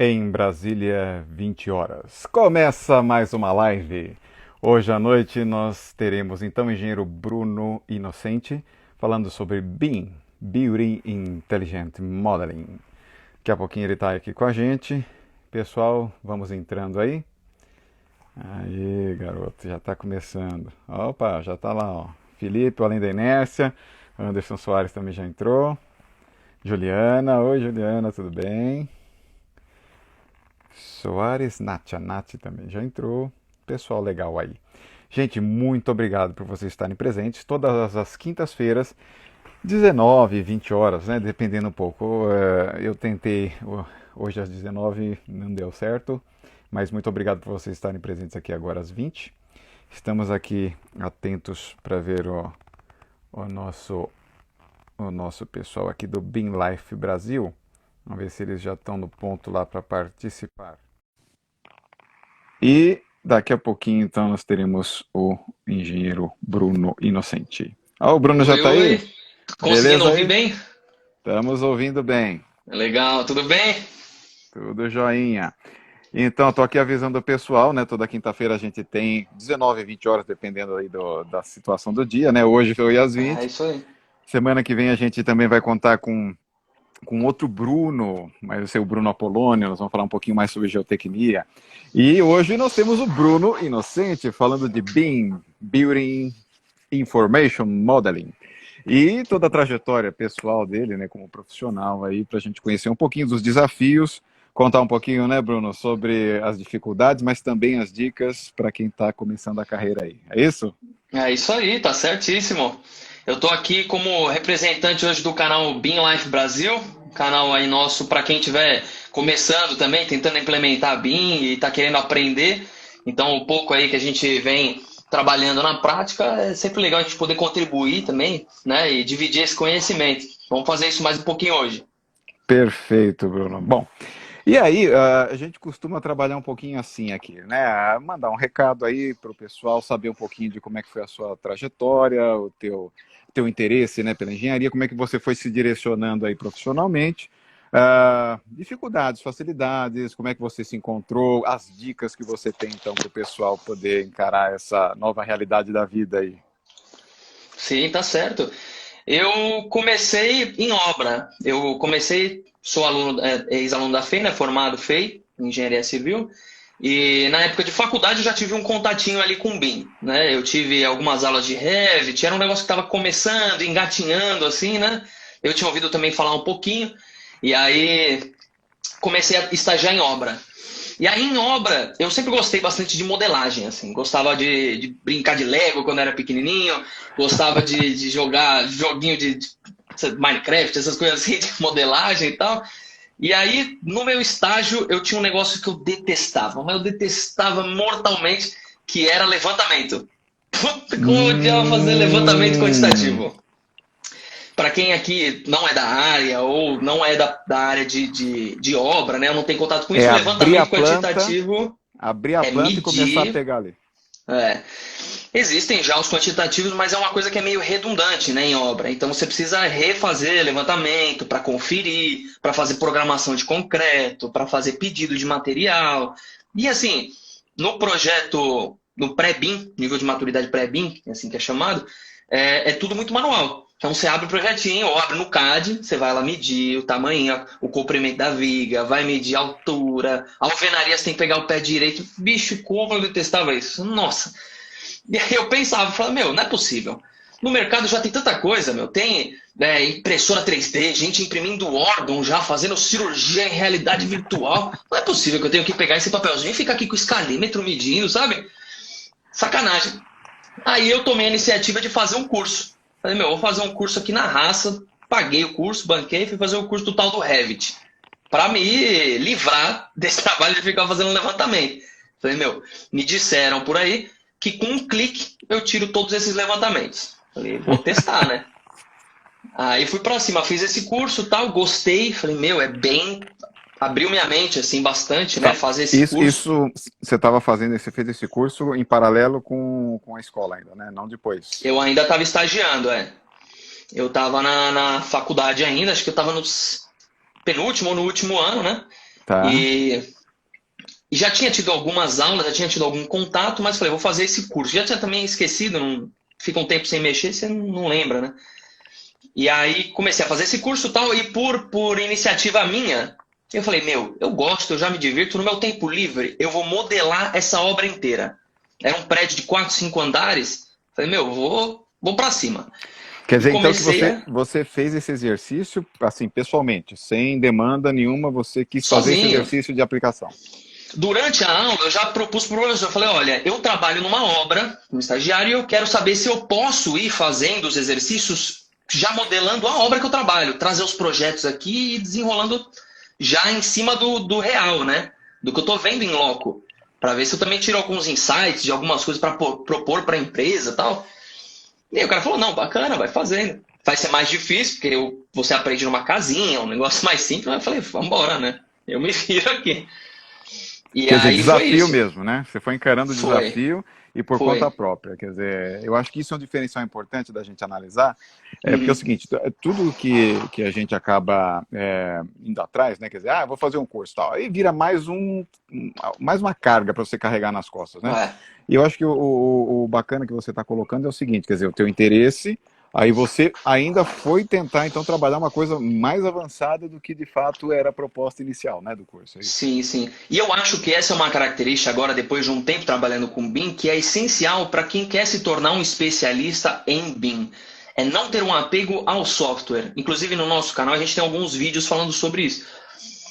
Em Brasília, 20 horas. Começa mais uma live. Hoje à noite nós teremos então o engenheiro Bruno Inocente falando sobre BIM, Building Intelligent Modeling. Daqui a pouquinho ele está aqui com a gente. Pessoal, vamos entrando aí. Aí, garoto, já está começando. Opa, já está lá, ó. Felipe, o Além da Inércia. Anderson Soares também já entrou. Juliana, oi Juliana, tudo bem? Soares, Nath, a Nath também já entrou. Pessoal legal aí. Gente, muito obrigado por vocês estarem presentes todas as quintas-feiras, 19 e 20 horas, né? Dependendo um pouco. Eu tentei hoje às 19, não deu certo, mas muito obrigado por vocês estarem presentes aqui agora às 20. Estamos aqui atentos para ver o nosso, o nosso pessoal aqui do BIM Life Brasil. Vamos ver se eles já estão no ponto lá para participar. E daqui a pouquinho, então, nós teremos o engenheiro Bruno Inocente. Ah, o Bruno já Oi, está aí? oi. Conseguindo Beleza ouvir aí? bem? Estamos ouvindo bem. Legal, tudo bem? Tudo joinha. Então, estou aqui avisando o pessoal, né? Toda quinta-feira a gente tem 19 e 20 horas, dependendo aí da situação do dia, né? Hoje foi às É 20. isso aí. Semana que vem a gente também vai contar com outro Bruno, mas vai ser o Bruno Apolônio, nós vamos falar um pouquinho mais sobre geotecnia. E hoje nós temos o Bruno Inocente falando de BIM, Building Information Modeling. E toda a trajetória pessoal dele, né, como profissional aí, para a gente conhecer um pouquinho dos desafios, contar um pouquinho, né, Bruno, sobre as dificuldades, mas também as dicas para quem está começando a carreira aí. É isso? É isso aí, tá certíssimo. Eu tô aqui como representante hoje do canal BIM Life Brasil, canal aí nosso para quem estiver começando também, tentando implementar BIM e tá querendo aprender. Então, um pouco aí que a gente vem trabalhando na prática, é sempre legal a gente poder contribuir também, né, e dividir esse conhecimento. Vamos fazer isso mais um pouquinho hoje. Perfeito, Bruno. Bom, e aí, a gente costuma trabalhar um pouquinho assim aqui, né? Mandar um recado aí para o pessoal saber um pouquinho de como é que foi a sua trajetória, o teu interesse, né, pela engenharia, como é que você foi se direcionando aí profissionalmente, dificuldades, facilidades, como é que você se encontrou, as dicas que você tem então para o pessoal poder encarar essa nova realidade da vida aí. Sim, tá certo. Eu comecei em obra. Eu comecei, sou aluno, ex-aluno da FEI, né, formado FEI, em Engenharia Civil. E na época de faculdade eu já tive um contatinho ali com o BIM, né? Eu tive algumas aulas de Revit, era um negócio que estava começando, engatinhando assim, né? Eu tinha ouvido também falar um pouquinho. E aí comecei a estagiar em obra. E aí, em obra, eu sempre gostei bastante de modelagem, assim. Gostava de brincar de Lego quando era pequenininho. Gostava de jogar joguinho de Minecraft, essas coisas assim, de modelagem e tal. E aí, no meu estágio, eu tinha um negócio que eu detestava. Mas eu detestava mortalmente, que era levantamento. Puta, como eu odiava fazer levantamento Hum, quantitativo. Para quem aqui não é da área ou não é da área de obra, né? Eu não tem contato com é isso. O levantamento abrir a é planta e começar a medir. pegar ali. É. Existem já os quantitativos, mas é uma coisa que é meio redundante, né, em obra. Então você precisa refazer levantamento para conferir, para fazer programação de concreto, para fazer pedido de material. E assim, no projeto, no pré-BIM, nível de maturidade pré-BIM, assim que é chamado, é tudo muito manual. Então você abre o projetinho, ou abre no CAD, você vai lá medir o tamanho, o comprimento da viga, vai medir a altura, a alvenaria você tem que pegar o pé direito. Bicho, como eu detestava isso. Nossa. E aí eu pensava, falava, meu, não é possível. No mercado já tem tanta coisa, meu. Tem impressora 3D, gente imprimindo órgão já, fazendo cirurgia em realidade virtual. Não é possível que eu tenha que pegar esse papelzinho e ficar aqui com o escalímetro medindo, sabe? Sacanagem. Aí eu tomei a iniciativa de fazer um curso. Falei, meu, vou fazer um curso aqui na raça. Paguei o curso, banquei e fui fazer o curso do tal do Revit. Para me livrar desse trabalho de ficar fazendo levantamento. Falei, meu, me disseram por aí que com um clique eu tiro todos esses levantamentos. Falei, vou testar, né? Aí fui para cima, fiz esse curso, tal, gostei. Falei, meu, é bem. Abriu minha mente, assim, bastante, né? Tá. Fazer esse curso. Isso você estava fazendo, você fez esse curso em paralelo com a escola ainda, né? Não depois. Eu ainda estava estagiando, é. Eu estava na faculdade ainda, acho que eu estava no penúltimo ou no último ano, né? Tá. E já tinha tido algumas aulas, já tinha tido algum contato, mas falei, vou fazer esse curso. Já tinha também esquecido, não, fica um tempo sem mexer, você não lembra, né? E aí comecei a fazer esse curso e tal, e por iniciativa minha, eu falei, meu, eu gosto, eu já me divirto, no meu tempo livre, eu vou modelar essa obra inteira. Era um prédio de 4, 5 andares, falei, meu, vou pra cima. Quer E dizer, então, que comecei você fez esse exercício, assim, pessoalmente, sem demanda nenhuma, você quis fazer esse sozinho. exercício de aplicação. Durante a aula, eu já propus para o professor, eu falei, olha, eu trabalho numa obra, como estagiário, e eu quero saber se eu posso ir fazendo os exercícios já modelando a obra que eu trabalho, trazer os projetos aqui e desenrolando já em cima do real, né? Do que eu estou vendo em loco, para ver se eu também tiro alguns insights de algumas coisas para propor para a empresa e tal. E aí o cara falou, não, bacana, vai fazendo. Vai ser mais difícil, porque você aprende numa casinha, um negócio mais simples, mas eu falei, vambora, né? Eu me viro aqui. E Quer dizer, aí foi desafio isso. mesmo, né? Você foi encarando o Foi, desafio e por conta foi. própria. Quer dizer, eu acho que isso é um diferencial importante da gente analisar, porque é o Uhum. seguinte, tudo que a gente acaba indo atrás, né? Quer dizer, vou fazer um curso e tal, aí vira mais uma carga para você carregar nas costas, né? É. E eu acho que o bacana que você está colocando é o seguinte, quer dizer, o teu interesse, aí você ainda foi tentar, então, trabalhar uma coisa mais avançada do que, de fato, era a proposta inicial, né, do curso, é isso? Sim, sim. E eu acho que essa é uma característica agora, depois de um tempo trabalhando com BIM, que é essencial para quem quer se tornar um especialista em BIM. É não ter um apego ao software. Inclusive no nosso canal a gente tem alguns vídeos falando sobre isso.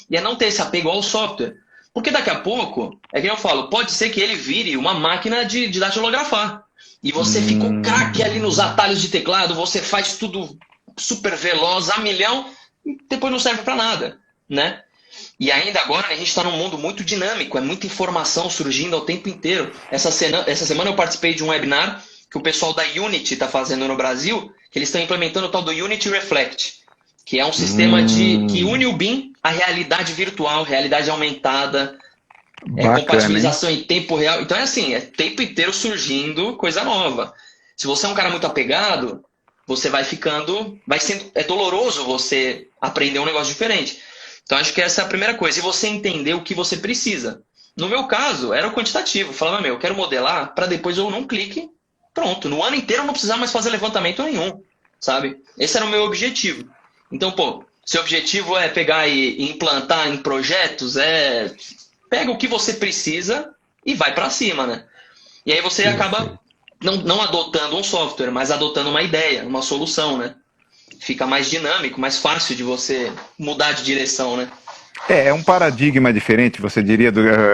E é não ter esse apego ao software. Porque daqui a pouco, é que eu falo, pode ser que ele vire uma máquina de datilografar. E você ficou craque ali nos Hum, atalhos de teclado, você faz tudo super veloz, a milhão, e depois não serve para nada, né? E ainda agora, né, a gente está num mundo muito dinâmico, é muita informação surgindo ao tempo inteiro. Essa semana eu participei de um webinar que o pessoal da Unity está fazendo no Brasil, que eles estão implementando o tal do Unity Reflect, que é um sistema que hum, une o BIM à realidade virtual, realidade aumentada, bacana, hein? compatibilização em tempo real. Então é assim, é tempo inteiro surgindo coisa nova. Se você é um cara muito apegado, você vai ficando, vai sendo, é doloroso você aprender um negócio diferente. Então acho que essa é a primeira coisa. E você entender o que você precisa. No meu caso, era o quantitativo. Eu falava, meu, eu quero modelar para depois eu não clique, pronto. No ano inteiro eu não precisar mais fazer levantamento nenhum, sabe? Esse era o meu objetivo. Então, pô, seu objetivo é pegar e implantar em projetos, pega o que você precisa e vai para cima, né? E aí você acaba Perfeito. não adotando um software, mas adotando uma ideia, uma solução, né? Fica mais dinâmico, mais fácil de você mudar de direção, né? É um paradigma diferente, você diria,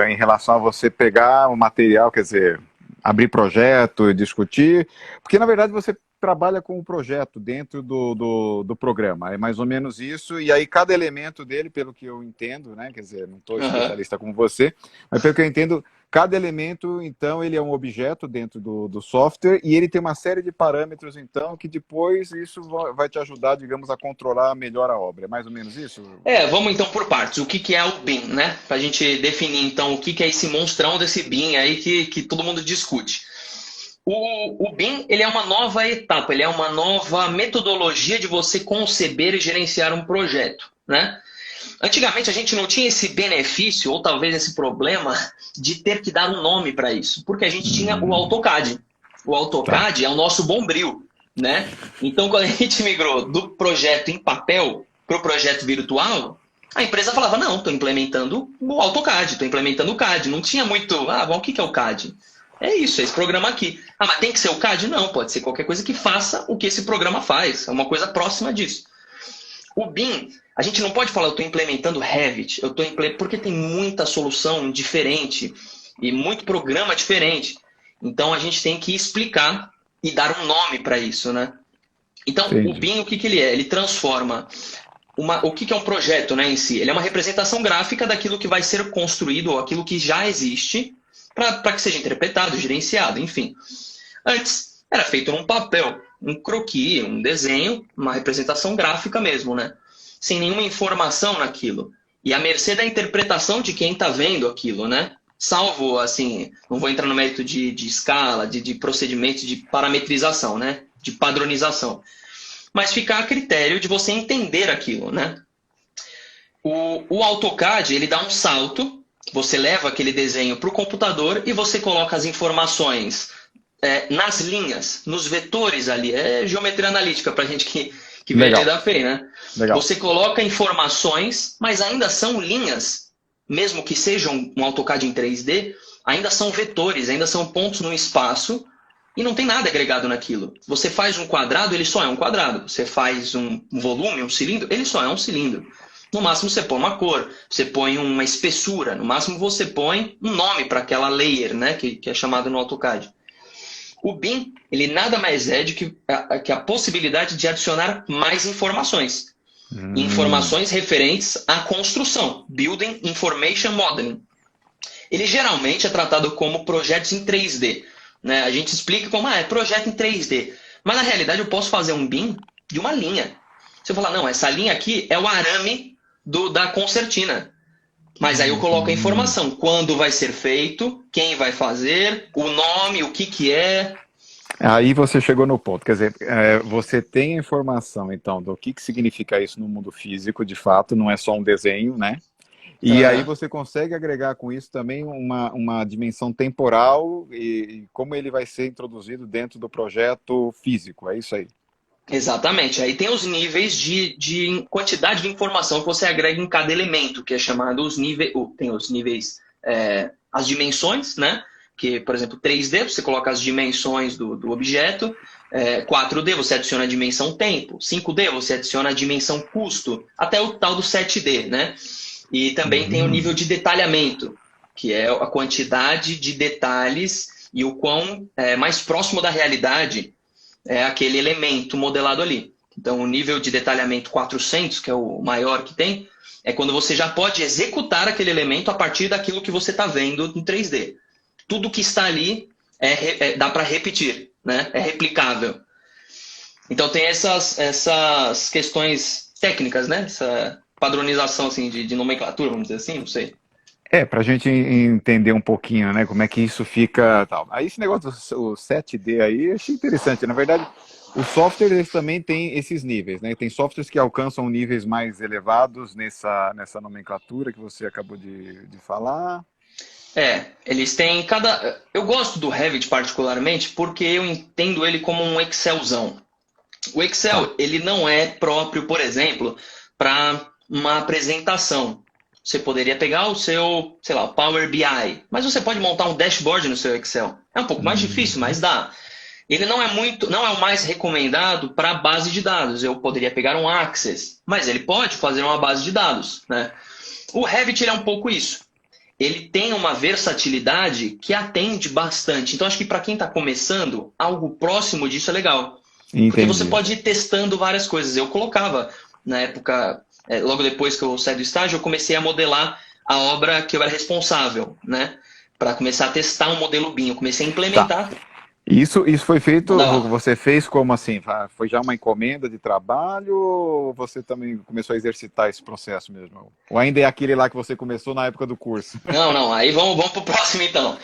em relação a você pegar o material, quer dizer, abrir projeto e discutir, porque na verdade você trabalha com o projeto dentro do programa, é mais ou menos isso, e aí cada elemento dele, pelo que eu entendo, né, quer dizer, não estou Uhum. especialista como você, mas pelo que eu entendo, cada elemento, então, ele é um objeto dentro do software e ele tem uma série de parâmetros, então, que depois isso vai te ajudar, digamos, a controlar melhor a obra. É mais ou menos isso? Vamos então por partes. O que, que é o BIM, né? Para a gente definir então o que, que é esse monstrão desse BIM aí que todo mundo discute. O BIM ele é uma nova etapa, ele é uma nova metodologia de você conceber e gerenciar um projeto, né? Antigamente a gente não tinha esse benefício, ou talvez esse problema, de ter que dar um nome para isso, porque a gente tinha o Hum, AutoCAD. O tá. AutoCAD é o nosso bombril, né? Então, quando a gente migrou do projeto em papel para o projeto virtual, a empresa falava, não, estou implementando o AutoCAD, estou implementando o CAD. Não tinha muito, bom, o que é o CAD? É isso, é esse programa aqui. Mas tem que ser o CAD? Não, pode ser qualquer coisa que faça o que esse programa faz. É uma coisa próxima disso. O BIM, a gente não pode falar, eu estou implementando Revit, porque tem muita solução diferente e muito programa diferente. Então a gente tem que explicar e dar um nome para isso, né? Então o Entendi. BIM, o que, que ele é? Ele transforma o que, que é um projeto, né, em si? Ele é uma representação gráfica daquilo que vai ser construído ou aquilo que já existe para que seja interpretado, gerenciado, enfim. Antes era feito num papel, um croquis, um desenho, uma representação gráfica mesmo, né? Sem nenhuma informação naquilo. E à mercê da interpretação de quem está vendo aquilo, né? Salvo, assim, não vou entrar no mérito de escala, de procedimento de parametrização, né? De padronização. Mas fica a critério de você entender aquilo, né? O AutoCAD, ele dá um salto, você leva aquele desenho para o computador e você coloca as informações nas linhas, nos vetores ali. É geometria analítica para gente que vê Legal, da FEI, né? legal. Você coloca informações, mas ainda são linhas, mesmo que sejam um AutoCAD em 3D, ainda são vetores, ainda são pontos no espaço e não tem nada agregado naquilo. Você faz um quadrado, ele só é um quadrado. Você faz um volume, um cilindro, ele só é um cilindro. No máximo você põe uma cor, você põe uma espessura, no máximo você põe um nome para aquela layer, né, que é chamado no AutoCAD. O BIM, ele nada mais é do que a possibilidade de adicionar mais informações. Hum, Informações referentes à construção, Building Information Modeling. Ele geralmente é tratado como projetos em 3D. Né? A gente explica como é projeto em 3D. Mas na realidade eu posso fazer um BIM de uma linha. Se eu falar, não, essa linha aqui é o arame da concertina. Mas aí eu coloco a hum. informação, quando vai ser feito, quem vai fazer, o nome, o que é. Aí você chegou no ponto, quer dizer, você tem a informação, então, do que significa isso no mundo físico, de fato, não é só um desenho, né? E aí Uhum. você consegue agregar com isso também uma dimensão temporal e como ele vai ser introduzido dentro do projeto físico, é isso aí. Exatamente. Aí tem os níveis de quantidade de informação que você agrega em cada elemento, que é chamado os níveis. Tem os níveis, as dimensões, né? Que, por exemplo, 3D, você coloca as dimensões do objeto. 4D, você adiciona a dimensão tempo. 5D, você adiciona a dimensão custo. Até o tal do 7D, né? E também tem o nível Hum, de detalhamento, que é a quantidade de detalhes e o quão mais próximo da realidade é aquele elemento modelado ali. Então, o nível de detalhamento 400, que é o maior que tem, é quando você já pode executar aquele elemento a partir daquilo que você está vendo no 3D. Tudo que está ali dá para repetir, né? É replicável. Então, tem essas questões técnicas, né? Essa padronização assim, de nomenclatura, vamos dizer assim, não sei. para a gente entender um pouquinho, né, como é que isso fica, tal. Aí esse negócio do 7D aí, eu achei interessante. Na verdade, os softwares eles também têm esses níveis, né? Tem softwares que alcançam níveis mais elevados nessa nomenclatura que você acabou de falar. Eles têm cada. Eu gosto do Revit particularmente porque eu entendo ele como um Excelzão. O Tá. Excel, ele não é próprio, por exemplo, para uma apresentação. Você poderia pegar o seu, sei lá, Power BI, mas você pode montar um dashboard no seu Excel. É um pouco mais difícil, Uhum. mas dá. Ele não é o mais recomendado para base de dados. Eu poderia pegar um Access, mas ele pode fazer uma base de dados, né? O Revit ele é um pouco isso. Ele tem uma versatilidade que atende bastante. Então, acho que para quem está começando, algo próximo disso é legal. Porque você Entendi. pode ir testando várias coisas. Eu colocava, na época, logo depois que eu saí do estágio, eu comecei a modelar a obra que eu era responsável, né? Para começar a testar um modelo BIM. Eu comecei a Tá. implementar. Isso foi feito, Manda lá. você fez como assim? Foi já uma encomenda de trabalho ou você também começou a exercitar esse processo mesmo? Ou ainda é aquele lá que você começou na época do curso? Não, não. Aí vamos pro próximo então.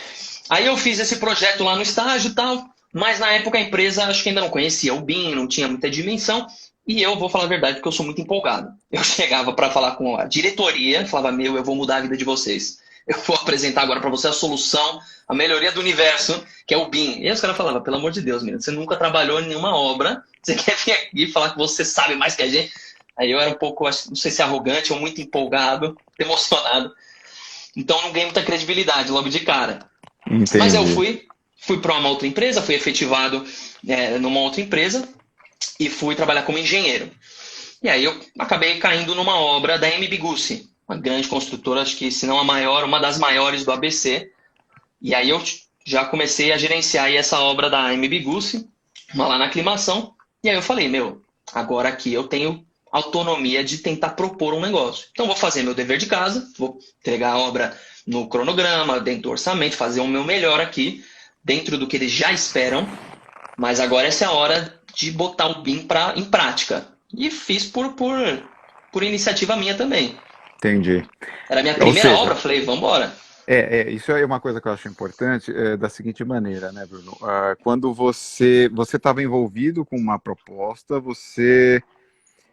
Aí eu fiz esse projeto lá no estágio e tal, mas na época a empresa acho que ainda não conhecia o BIM, não tinha muita dimensão. E eu vou falar a verdade porque eu sou muito empolgado. Eu chegava para falar com a diretoria, falava: Meu, eu vou mudar a vida de vocês. Eu vou apresentar agora para você a solução, a melhoria do universo, que é o BIM. E aí os caras falavam: Pelo amor de Deus, menino, você nunca trabalhou em nenhuma obra, você quer vir aqui falar que você sabe mais que a gente. Aí eu era um pouco, não sei se arrogante ou muito empolgado, emocionado. Então não ganhei muita credibilidade logo de cara. Mas eu Entendi. fui para uma outra empresa, fui efetivado numa outra empresa e fui trabalhar como engenheiro. E aí eu acabei caindo numa obra da MB Gussi, uma grande construtora, acho que se não a maior, uma das maiores do ABC. E aí eu já comecei a gerenciar aí essa obra da MB Gussi, uma lá na aclimação. E aí eu falei, meu, agora aqui eu tenho autonomia de tentar propor um negócio. Então vou fazer meu dever de casa, vou entregar a obra no cronograma, dentro do orçamento, fazer o meu melhor aqui, dentro do que eles já esperam. Mas agora essa é a hora de botar o BIM em prática. E fiz por iniciativa minha também. Entendi. Era a minha Ou primeira obra, seja, falei, vamos embora. isso é uma coisa que eu acho importante, da seguinte maneira, né, Bruno? Quando você estava envolvido com uma proposta, você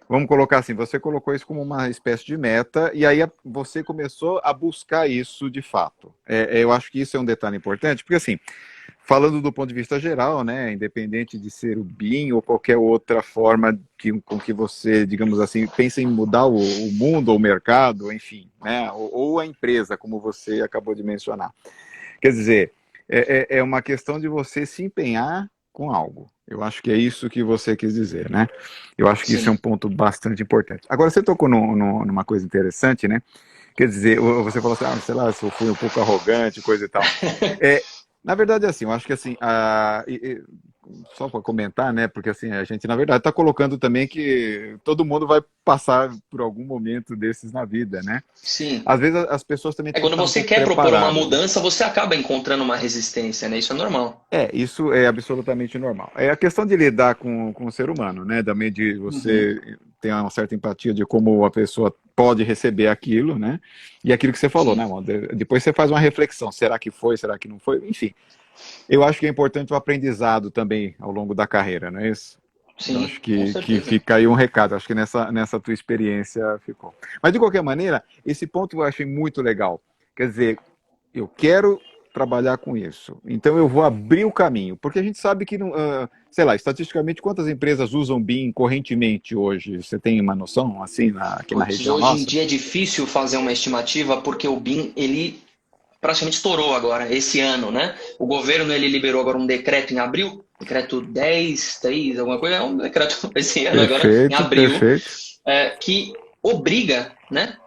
vamos colocar assim, você colocou isso como uma espécie de meta e aí você começou a buscar isso de fato. Eu acho que isso é um detalhe importante, porque assim, falando do ponto de vista geral, né, independente de ser o BIM ou qualquer outra forma com que você, digamos assim, pensa em mudar o mundo ou o mercado, enfim, né, ou a empresa, como você acabou de mencionar. Quer dizer, é uma questão de você se empenhar com algo. Eu acho que é isso que você quis dizer, né? Eu acho que isso é um Sim. ponto bastante importante. Agora, você tocou numa coisa interessante, né? Quer dizer, você falou assim, sei lá, se eu fui um pouco arrogante, coisa e tal. É, na verdade, assim, eu acho que assim, só para comentar, né? Porque assim, a gente, na verdade, está colocando também que todo mundo vai passar por algum momento desses na vida, né? Sim. Às vezes as pessoas também É têm que quando estar um você pouco quer propor uma preparadas, né? mudança, você acaba encontrando uma resistência, né? Isso é normal. Isso é absolutamente normal. É a questão de lidar com o ser humano, né? Também de Uhum. você ter uma certa empatia de como a pessoa pode receber aquilo, né? E aquilo que você falou, né, Sim. mano? Depois você faz uma reflexão. Será que foi? Será que não foi? Enfim, eu acho que é importante o aprendizado também ao longo da carreira, não é isso? Eu Sim, acho com que certeza. fica aí um recado. Acho que nessa tua experiência ficou. Mas, de qualquer maneira, esse ponto eu achei muito legal. Quer dizer, eu quero trabalhar com isso. Então eu vou abrir o caminho, porque a gente sabe que, sei lá, estatisticamente, quantas empresas usam BIM correntemente hoje? Você tem uma noção, assim, aqui na Putz, região hoje em nossa? dia é difícil fazer uma estimativa porque o BIM, ele praticamente estourou agora, esse ano, né? O governo, ele liberou agora um decreto em abril, decreto 10.3, alguma coisa, é um decreto esse ano agora, em Perfeito, abril, perfeito. que obriga, né?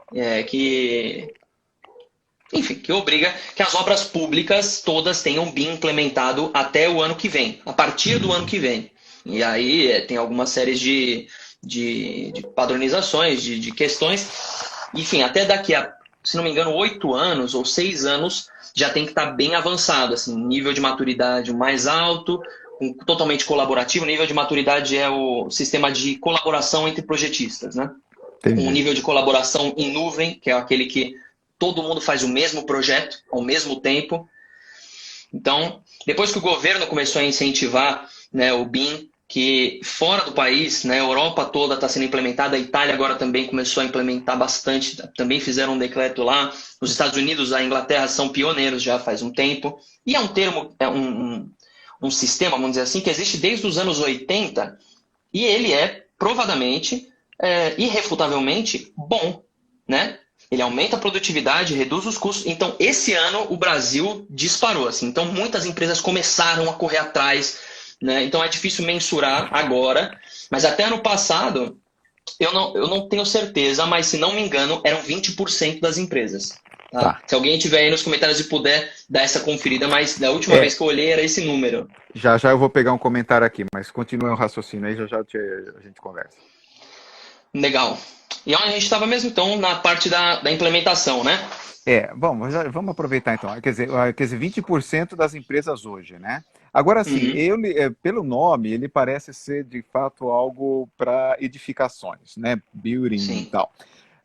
Enfim, que obriga que as obras públicas todas tenham BIM implementado até o ano que vem, a partir do ano que vem. E aí tem algumas séries de padronizações, de questões. Enfim, até daqui a, se não me engano, 8 anos ou 6 anos, já tem que estar bem avançado, assim, nível de maturidade mais alto, totalmente colaborativo. O nível de maturidade é o sistema de colaboração entre projetistas, né? Um Entendi. nível de colaboração em nuvem, que é aquele que todo mundo faz o mesmo projeto ao mesmo tempo. Então, depois que o governo começou a incentivar, né, o BIM, que fora do país, né, a Europa toda está sendo implementada, a Itália agora também começou a implementar bastante, também fizeram um decreto lá. Os Estados Unidos, a Inglaterra são pioneiros já faz um tempo. E é um termo, um sistema, vamos dizer assim, que existe desde os anos 80 e ele é provadamente, irrefutavelmente bom, né? Ele aumenta a produtividade, reduz os custos. Então, esse ano o Brasil disparou, assim. Então, muitas empresas começaram a correr atrás, né? Então, é difícil mensurar agora, mas até ano passado, eu não tenho certeza, mas se não me engano, eram 20% das empresas. Tá? Tá. Se alguém tiver aí nos comentários e puder dar essa conferida, mas da última É, vez que eu olhei era esse número. já já eu vou pegar um comentário aqui, mas continue o raciocínio aí, já já a gente conversa. Legal. E onde a gente estava mesmo, então, na parte da implementação, né? Bom, vamos aproveitar então. Quer dizer, 20% das empresas hoje, né? Agora sim, Uhum. pelo nome, ele parece ser de fato algo para edificações, né? Building e Sim. tal.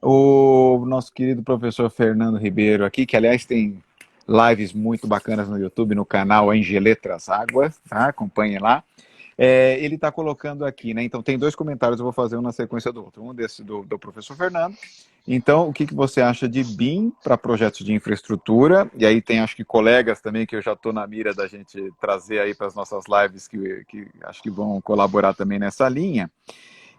O nosso querido professor Fernando Ribeiro aqui, que aliás tem lives muito bacanas no YouTube, no canal Angeletras Águas, tá? Acompanhe lá. Ele está colocando aqui, né? Então tem dois comentários, eu vou fazer um na sequência do outro. Um desse do professor Fernando. Então, o que, que você acha de BIM para projetos de infraestrutura? E aí tem, acho que, colegas também que eu já estou na mira da gente trazer aí para as nossas lives que acho que vão colaborar também nessa linha.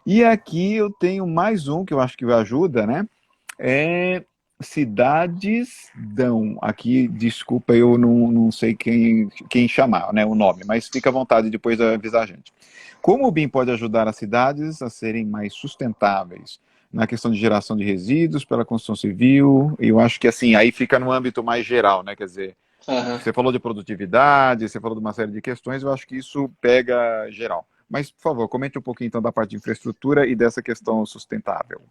E aqui eu tenho mais um que eu acho que ajuda, né? É Cidades Dão. Aqui, desculpa, eu não sei quem chamar, né, o nome, mas fica à vontade depois de avisar a gente. Como o BIM pode ajudar as cidades a serem mais sustentáveis? Na questão de geração de resíduos pela construção civil, eu acho que assim, aí fica no âmbito mais geral, né? Quer dizer, Aham. você falou de produtividade, você falou de uma série de questões, eu acho que isso pega geral. Mas, por favor, comente um pouquinho então da parte de infraestrutura e dessa questão sustentável.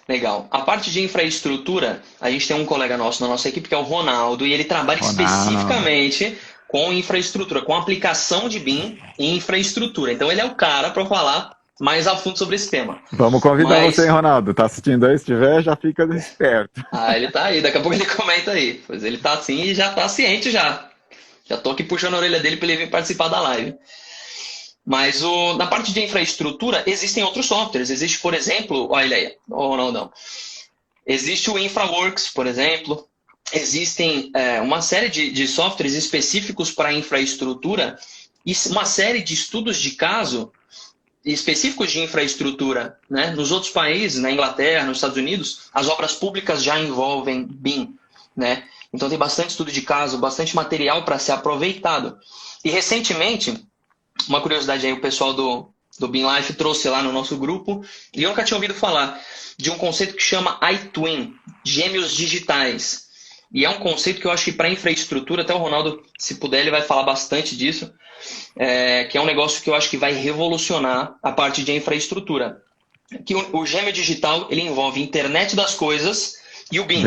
Legal. A parte de infraestrutura, a gente tem um colega nosso na nossa equipe que é o Ronaldo, e ele trabalha Ronaldo. especificamente com infraestrutura, com aplicação de BIM em infraestrutura. Então ele é o cara para falar mais a fundo sobre esse tema. Vamos convidar você, hein, Mas, Ronaldo? Tá assistindo aí? Se tiver, já fica esperto. ele tá aí, daqui a pouco ele comenta aí. Pois ele tá assim e já tá ciente já. Já tô aqui puxando a orelha dele para ele vir participar da live. Mas na parte de infraestrutura, existem outros softwares. Existe, por exemplo, olha aí, não. Existe o InfraWorks, por exemplo. Existem uma série de softwares específicos para infraestrutura e uma série de estudos de caso específicos de infraestrutura, né? Nos outros países, na Inglaterra, nos Estados Unidos, as obras públicas já envolvem BIM, né? Então tem bastante estudo de caso, bastante material para ser aproveitado. E recentemente, uma curiosidade aí, o pessoal do BIM Life trouxe lá no nosso grupo, e eu nunca tinha ouvido falar de um conceito que chama iTwin, gêmeos digitais. E é um conceito que eu acho que para infraestrutura, até o Ronaldo, se puder, ele vai falar bastante disso, que é um negócio que eu acho que vai revolucionar a parte de infraestrutura. Que o gêmeo digital, ele envolve internet das coisas e o BIM.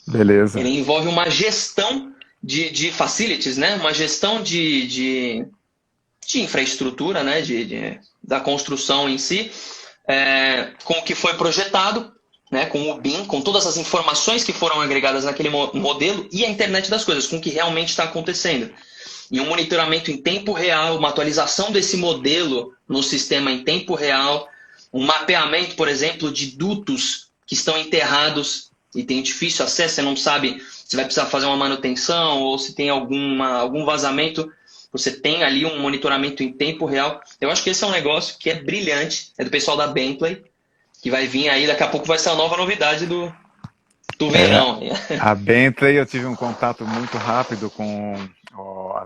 Beleza. Ele envolve uma gestão de facilities, né? Uma gestão de infraestrutura, né? Da construção em si, com o que foi projetado, né? Com o BIM, com todas as informações que foram agregadas naquele modelo e a internet das coisas, com o que realmente está acontecendo. E um monitoramento em tempo real, uma atualização desse modelo no sistema em tempo real, um mapeamento, por exemplo, de dutos que estão enterrados e tem difícil acesso, você não sabe se vai precisar fazer uma manutenção ou se tem algum vazamento, você tem ali um monitoramento em tempo real. Eu acho que esse é um negócio que é brilhante, é do pessoal da Bentley, que vai vir aí, daqui a pouco vai ser a nova novidade do verão. A Bentley, eu tive um contato muito rápido com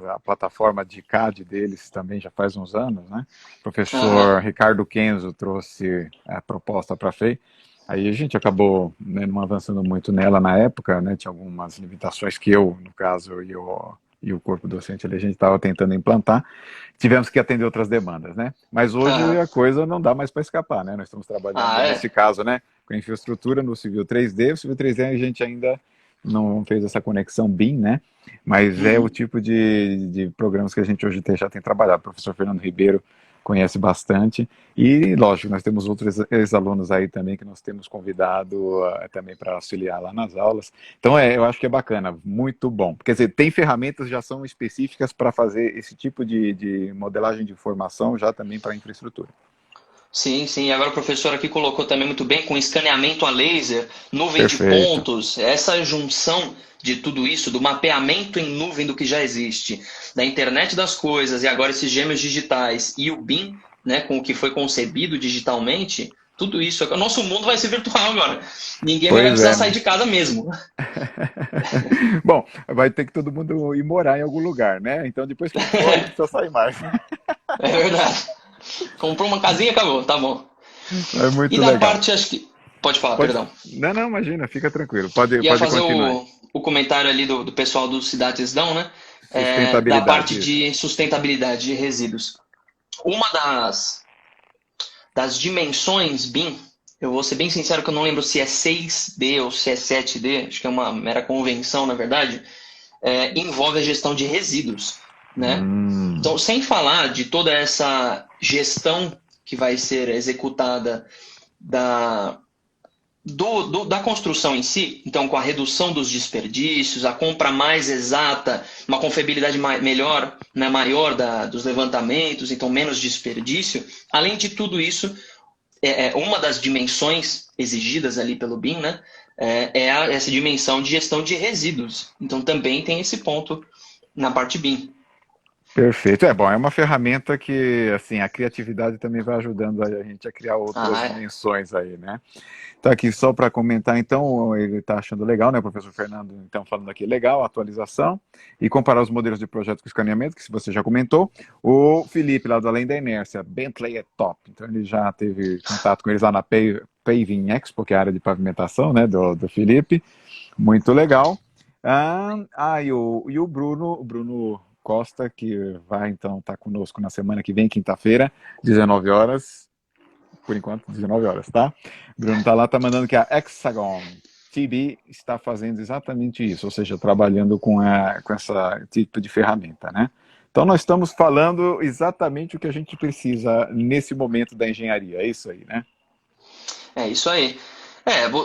a plataforma de CAD deles também já faz uns anos, né? O professor Ricardo Kenzo trouxe a proposta para a FEI. Aí a gente acabou, né, não avançando muito nela na época, né? Tinha algumas limitações que eu, no caso, e o corpo docente ali, a gente estava tentando implantar. Tivemos que atender outras demandas, né? Mas hoje a coisa não dá mais para escapar, né? Nós estamos trabalhando nesse caso, né? Com a infraestrutura no Civil 3D. O Civil 3D a gente ainda não fez essa conexão BIM, né? Mas é o tipo de programas que a gente hoje já tem trabalhado. O professor Fernando Ribeiro conhece bastante. E, lógico, nós temos outros ex-alunos aí também que nós temos convidado também para auxiliar lá nas aulas. Então, eu acho que é bacana, muito bom. Quer dizer, tem ferramentas que já são específicas para fazer esse tipo de modelagem de informação já também para a infraestrutura. Sim, sim. E agora o professor aqui colocou também muito bem com escaneamento a laser, nuvem Perfeito. de pontos, essa junção de tudo isso, do mapeamento em nuvem do que já existe, da internet das coisas e agora esses gêmeos digitais e o BIM, né, com o que foi concebido digitalmente, tudo isso. O nosso mundo vai ser virtual agora. Ninguém vai precisar sair de casa mesmo. Bom, vai ter que todo mundo ir morar em algum lugar, né? Então depois que for, não precisa sair mais. É verdade. Comprou uma casinha, acabou, tá bom. É muito e da legal. parte, acho que... Pode falar, perdão. Não, imagina, fica tranquilo. Pode fazer continuar. o comentário ali do pessoal do Cidades Dão, né? Sustentabilidade. Da parte de sustentabilidade de resíduos. Uma das dimensões BIM, eu vou ser bem sincero que eu não lembro se é 6D ou se é 7D, acho que é uma mera convenção, na verdade, envolve a gestão de resíduos, né? Então, sem falar de toda essa gestão que vai ser executada da construção em si, então com a redução dos desperdícios, a compra mais exata, uma confiabilidade melhor, né, maior dos levantamentos, então menos desperdício. Além de tudo isso, uma das dimensões exigidas ali pelo BIM, né, essa dimensão de gestão de resíduos. Então também tem esse ponto na parte BIM. Perfeito. É bom, é uma ferramenta que, assim, a criatividade também vai ajudando a gente a criar outras dimensões aí, né? Então, aqui só para comentar, então, ele está achando legal, né, professor Fernando? Então, falando aqui, legal, atualização, e comparar os modelos de projeto com escaneamento, que você já comentou. O Felipe, lá do Além da Inércia, Bentley é top. Então, ele já teve contato com eles lá na Paving Expo, que é a área de pavimentação, né, do Felipe. Muito legal. E o Bruno Costa, que vai, então, estar conosco na semana que vem, quinta-feira, 19 horas. Por enquanto, 19 horas, tá? Bruno tá lá, tá mandando que a Hexagon TB está fazendo exatamente isso, ou seja, trabalhando com esse tipo de ferramenta, né? Então, nós estamos falando exatamente o que a gente precisa nesse momento da engenharia, é isso aí, né? É isso aí.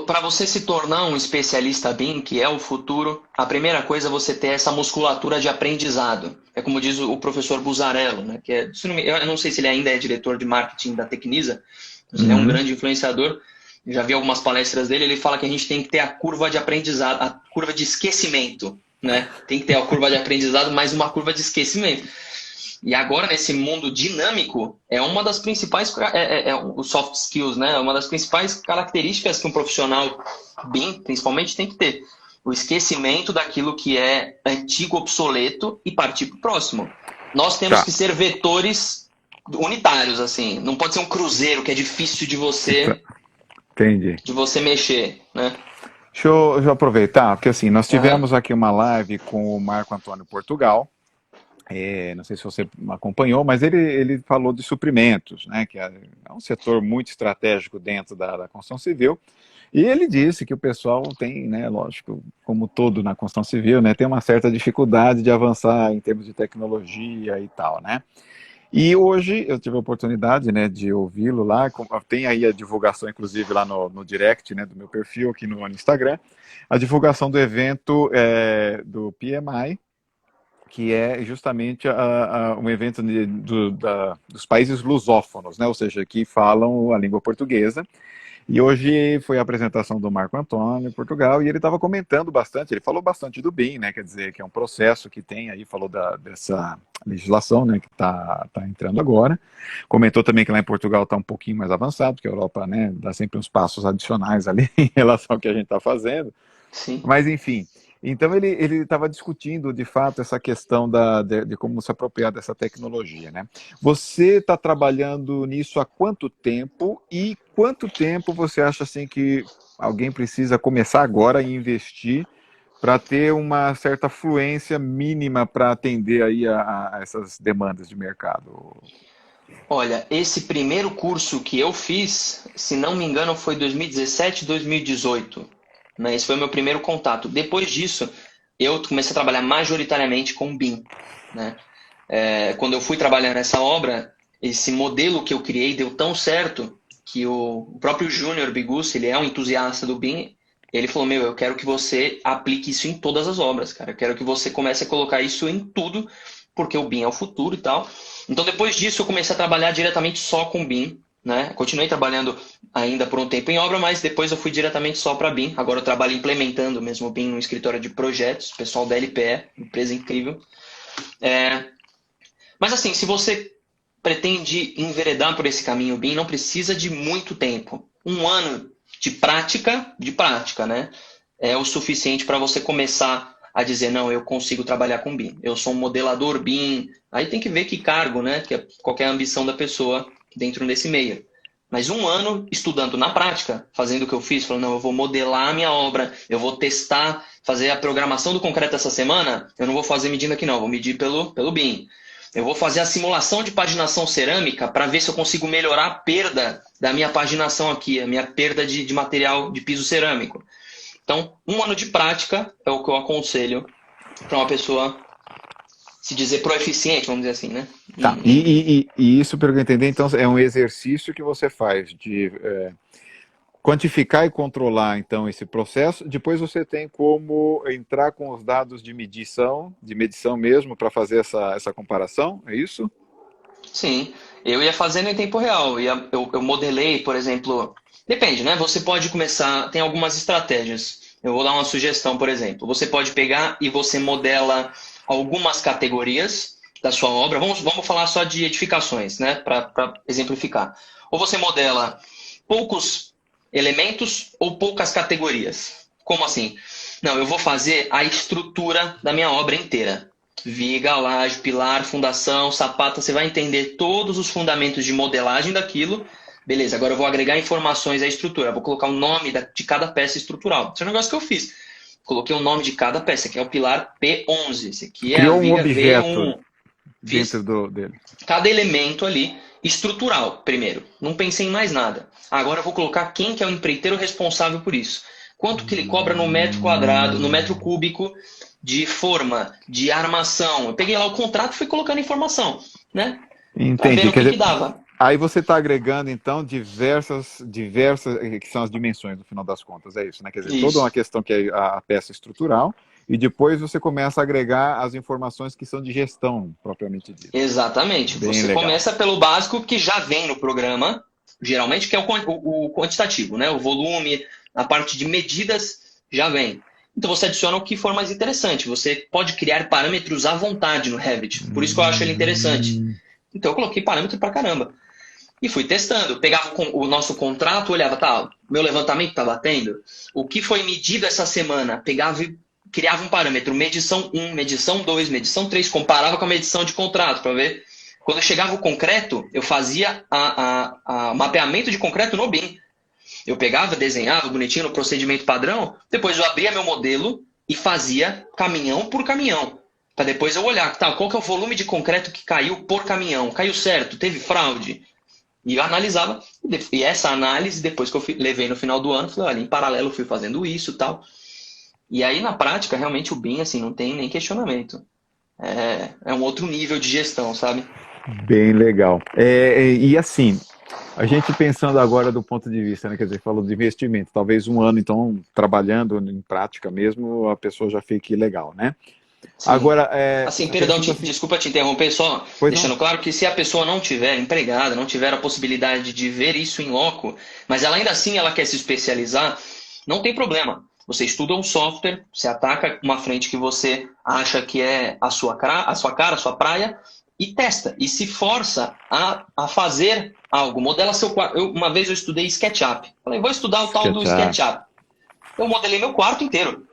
Para você se tornar um especialista BIM, que é o futuro, a primeira coisa é você ter essa musculatura de aprendizado. é como diz o professor Buzzarello, né? Que é, eu não sei se ele ainda é diretor de marketing da Tecnisa, mas ele é um Uhum. grande influenciador. Eu já vi algumas palestras dele, ele fala que a gente tem que ter a curva de aprendizado, a curva de esquecimento, né? Tem que ter a curva de aprendizado mais uma curva de esquecimento. E agora, nesse mundo dinâmico, é uma das principais, os soft skills, né? Uma das principais características que um profissional BIM, principalmente, tem que ter. O esquecimento daquilo que é antigo, obsoleto e partir para o próximo. Nós temos Tá, que ser vetores unitários, assim. Não pode ser um cruzeiro que é difícil tá, entendi. de você mexer, né? Deixa eu aproveitar, porque assim, nós Aham. tivemos aqui uma live com o Marco Antônio Portugal. Não sei se você acompanhou, mas ele falou de suprimentos, né, que é um setor muito estratégico dentro da construção civil. E ele disse que o pessoal tem, né, lógico, como todo na construção civil, né, tem uma certa dificuldade de avançar em termos de tecnologia e tal, né? E hoje eu tive a oportunidade, né, de ouvi-lo lá. Tem aí a divulgação, inclusive, lá no direct, né, do meu perfil aqui no Instagram, a divulgação do evento do PMI, que é justamente um evento dos países lusófonos, né, ou seja, que falam a língua portuguesa. E hoje foi a apresentação do Marco Antônio em Portugal e ele estava comentando bastante, ele falou bastante do BIM, né, quer dizer, que é um processo que tem aí, falou dessa legislação, né, que tá entrando agora. Comentou também que lá em Portugal está um pouquinho mais avançado, porque a Europa, né, dá sempre uns passos adicionais ali em relação ao que a gente está fazendo. Sim. Mas, enfim, então ele estava discutindo, de fato, essa questão de como se apropriar dessa tecnologia, né? Você está trabalhando nisso há quanto tempo e quanto tempo você acha assim que alguém precisa começar agora a investir para ter uma certa fluência mínima para atender aí a essas demandas de mercado? Olha, esse primeiro curso que eu fiz, se não me engano, foi 2017, 2018. Né? Esse foi o meu primeiro contato. Depois disso, eu comecei a trabalhar majoritariamente com BIM. Né? Quando eu fui trabalhar nessa obra, esse modelo que eu criei deu tão certo que o próprio Júnior Bigucci, ele é um entusiasta do BIM, ele falou, meu, eu quero que você aplique isso em todas as obras, cara. Eu quero que você comece a colocar isso em tudo, porque o BIM é o futuro e tal. Então, depois disso, eu comecei a trabalhar diretamente só com BIM. Né? Continuei trabalhando ainda por um tempo em obra, mas depois eu fui diretamente só para BIM. Agora eu trabalho implementando mesmo o BIM no escritório de projetos, pessoal da LPE, empresa incrível. Mas assim, se você pretende enveredar por esse caminho BIM, não precisa de muito tempo. Um ano de prática, né? É o suficiente para você começar a dizer, não, eu consigo trabalhar com BIM. Eu sou um modelador BIM. Aí tem que ver que cargo, né? Que é qualquer ambição da pessoa dentro desse meio. Mas um ano estudando na prática, fazendo o que eu fiz, falando, não, eu vou modelar a minha obra, eu vou testar, fazer a programação do concreto essa semana, eu não vou fazer medindo aqui não, vou medir pelo BIM. Eu vou fazer a simulação de paginação cerâmica para ver se eu consigo melhorar a perda da minha paginação aqui, a minha perda de material de piso cerâmico. Então, um ano de prática é o que eu aconselho para uma pessoa se dizer proeficiente, vamos dizer assim, né? Tá, e isso, pelo que eu entendi, então é um exercício que você faz de quantificar e controlar, então, esse processo. Depois você tem como entrar com os dados de medição mesmo, para fazer essa comparação, é isso? Sim, eu ia fazendo em tempo real. Eu modelei, por exemplo. Depende, né? Você pode começar. Tem algumas estratégias. Eu vou dar uma sugestão, por exemplo. Você pode pegar e você modela algumas categorias da sua obra. Vamos falar só de edificações, né? Para exemplificar. Ou você modela poucos elementos ou poucas categorias. Como assim? Não, eu vou fazer a estrutura da minha obra inteira. Viga, laje, pilar, fundação, sapata, você vai entender todos os fundamentos de modelagem daquilo. Beleza, agora eu vou agregar informações à estrutura. Vou colocar o nome de cada peça estrutural. Esse é um negócio que eu fiz. Coloquei o nome de cada peça. Esse aqui é o pilar P11. Esse aqui é a Criou um viga objeto V1. dentro Fiz dele. cada elemento ali estrutural primeiro. Não pensei em mais nada. Agora eu vou colocar quem que é o empreiteiro responsável por isso. Quanto que ele cobra no metro quadrado, no metro cúbico de forma, de armação. Eu peguei lá o contrato e fui colocando informação, né? Para ver Entendi. o Quer que dizer, dava. aí você está agregando, então, diversas, que são as dimensões, no final das contas, é isso, né? Quer dizer, toda uma Isso. questão que é a peça estrutural, e depois você começa a agregar as informações que são de gestão, propriamente dita. Exatamente. Bem Você legal. começa pelo básico que já vem no programa, geralmente, que é o quantitativo, né? O volume, a parte de medidas já vem. Então você adiciona o que for mais interessante. Você pode criar parâmetros à vontade no Revit. Por isso que eu acho ele interessante. Então eu coloquei parâmetro pra caramba. E fui testando. Pegava o nosso contrato, olhava, tá, meu levantamento tá batendo. O que foi medido essa semana? Pegava e criava um parâmetro, medição 1, medição 2, medição 3, comparava com a medição de contrato para ver. Quando chegava o concreto, eu fazia o mapeamento de concreto no BIM. Eu pegava, desenhava bonitinho no procedimento padrão, depois eu abria meu modelo e fazia caminhão por caminhão. Para depois eu olhar, tá, qual que é o volume de concreto que caiu por caminhão? Caiu certo? Teve fraude? E eu analisava, e essa análise, depois que eu levei no final do ano, falei, olha, em paralelo eu fui fazendo isso e tal. E aí, na prática, realmente o BIM, assim, não tem nem questionamento. É um outro nível de gestão, sabe? Bem legal. E assim, a gente pensando agora do ponto de vista, né, quer dizer, falou de investimento, talvez um ano, então, trabalhando em prática mesmo, a pessoa já fique legal, né? Sim. Agora, Assim, perdão, pensando assim, desculpa te interromper, só pois não? deixando claro que se a pessoa não tiver empregada, não tiver a possibilidade de ver isso em loco, mas ela ainda assim ela quer se especializar, não tem problema. Você estuda um software, você ataca uma frente que você acha que é a sua cara, a sua praia, e testa. E se força a fazer algo. Modela seu quarto. Uma vez eu estudei SketchUp. Falei, vou estudar o tal do SketchUp. SketchUp. Eu modelei meu quarto inteiro.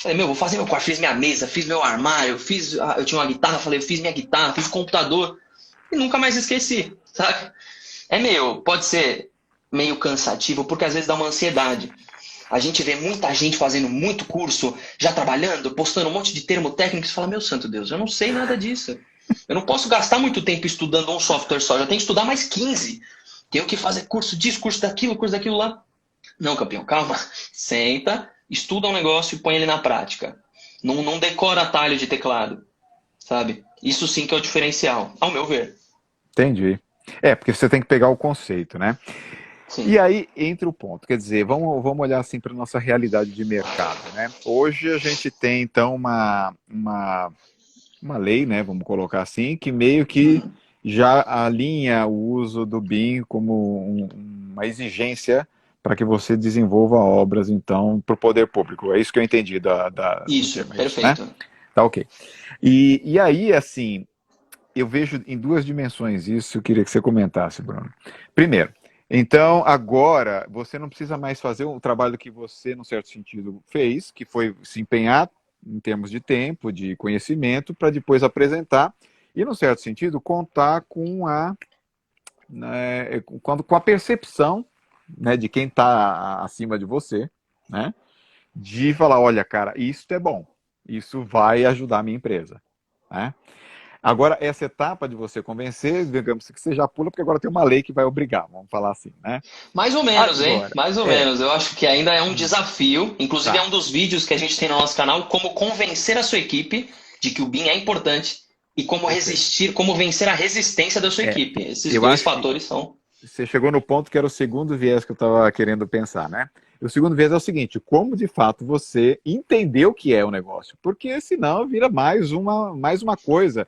Falei, meu, vou fazer meu quarto. Fiz minha mesa, fiz meu armário, eu tinha uma guitarra, falei, eu fiz minha guitarra, fiz o computador. E nunca mais esqueci, sabe? Pode ser meio cansativo, porque às vezes dá uma ansiedade. A gente vê muita gente fazendo muito curso, já trabalhando, postando um monte de termo técnico, e você fala, meu santo Deus, eu não sei nada disso. Eu não posso gastar muito tempo estudando um software só, eu tenho que estudar mais 15. Tenho que fazer curso disso, curso daquilo lá. Não, campeão, calma. Senta, estuda um negócio e põe ele na prática. Não decora atalho de teclado, sabe? Isso sim que é o diferencial, ao meu ver. Entendi. Porque você tem que pegar o conceito, né? E Sim. aí entra o ponto, quer dizer, vamos olhar assim para a nossa realidade de mercado, né? Hoje a gente tem, então, uma lei, né, vamos colocar assim, que meio que Uhum. já alinha o uso do BIM como uma exigência para que você desenvolva obras, então, para o poder público. É isso que eu entendi do Isso, termo, é isso, né? perfeito. Tá ok. E aí, assim, eu vejo em duas dimensões isso, eu queria que você comentasse, Bruno. Primeiro, então agora você não precisa mais fazer o trabalho que você, num certo sentido, fez, que foi se empenhar em termos de tempo, de conhecimento, para depois apresentar e, num certo sentido, contar com com a percepção, né, de quem está acima de você, né, de falar, olha, cara, isso é bom, isso vai ajudar a minha empresa, né? Agora, essa etapa de você convencer, digamos que você já pula, porque agora tem uma lei que vai obrigar, vamos falar assim, né? Mais ou menos, hein? Agora, Mais ou menos. Eu acho que ainda é um desafio. Inclusive, é tá, um dos vídeos que a gente tem no nosso canal, como convencer a sua equipe de que o BIM é importante e como perfeito. resistir, como vencer a resistência da sua equipe. Esses Eu dois acho que fatores são. você chegou no ponto que era o segundo viés que eu estava querendo pensar, né? E o segundo viés é o seguinte: como de fato você entendeu o que é o negócio? Porque senão vira mais uma coisa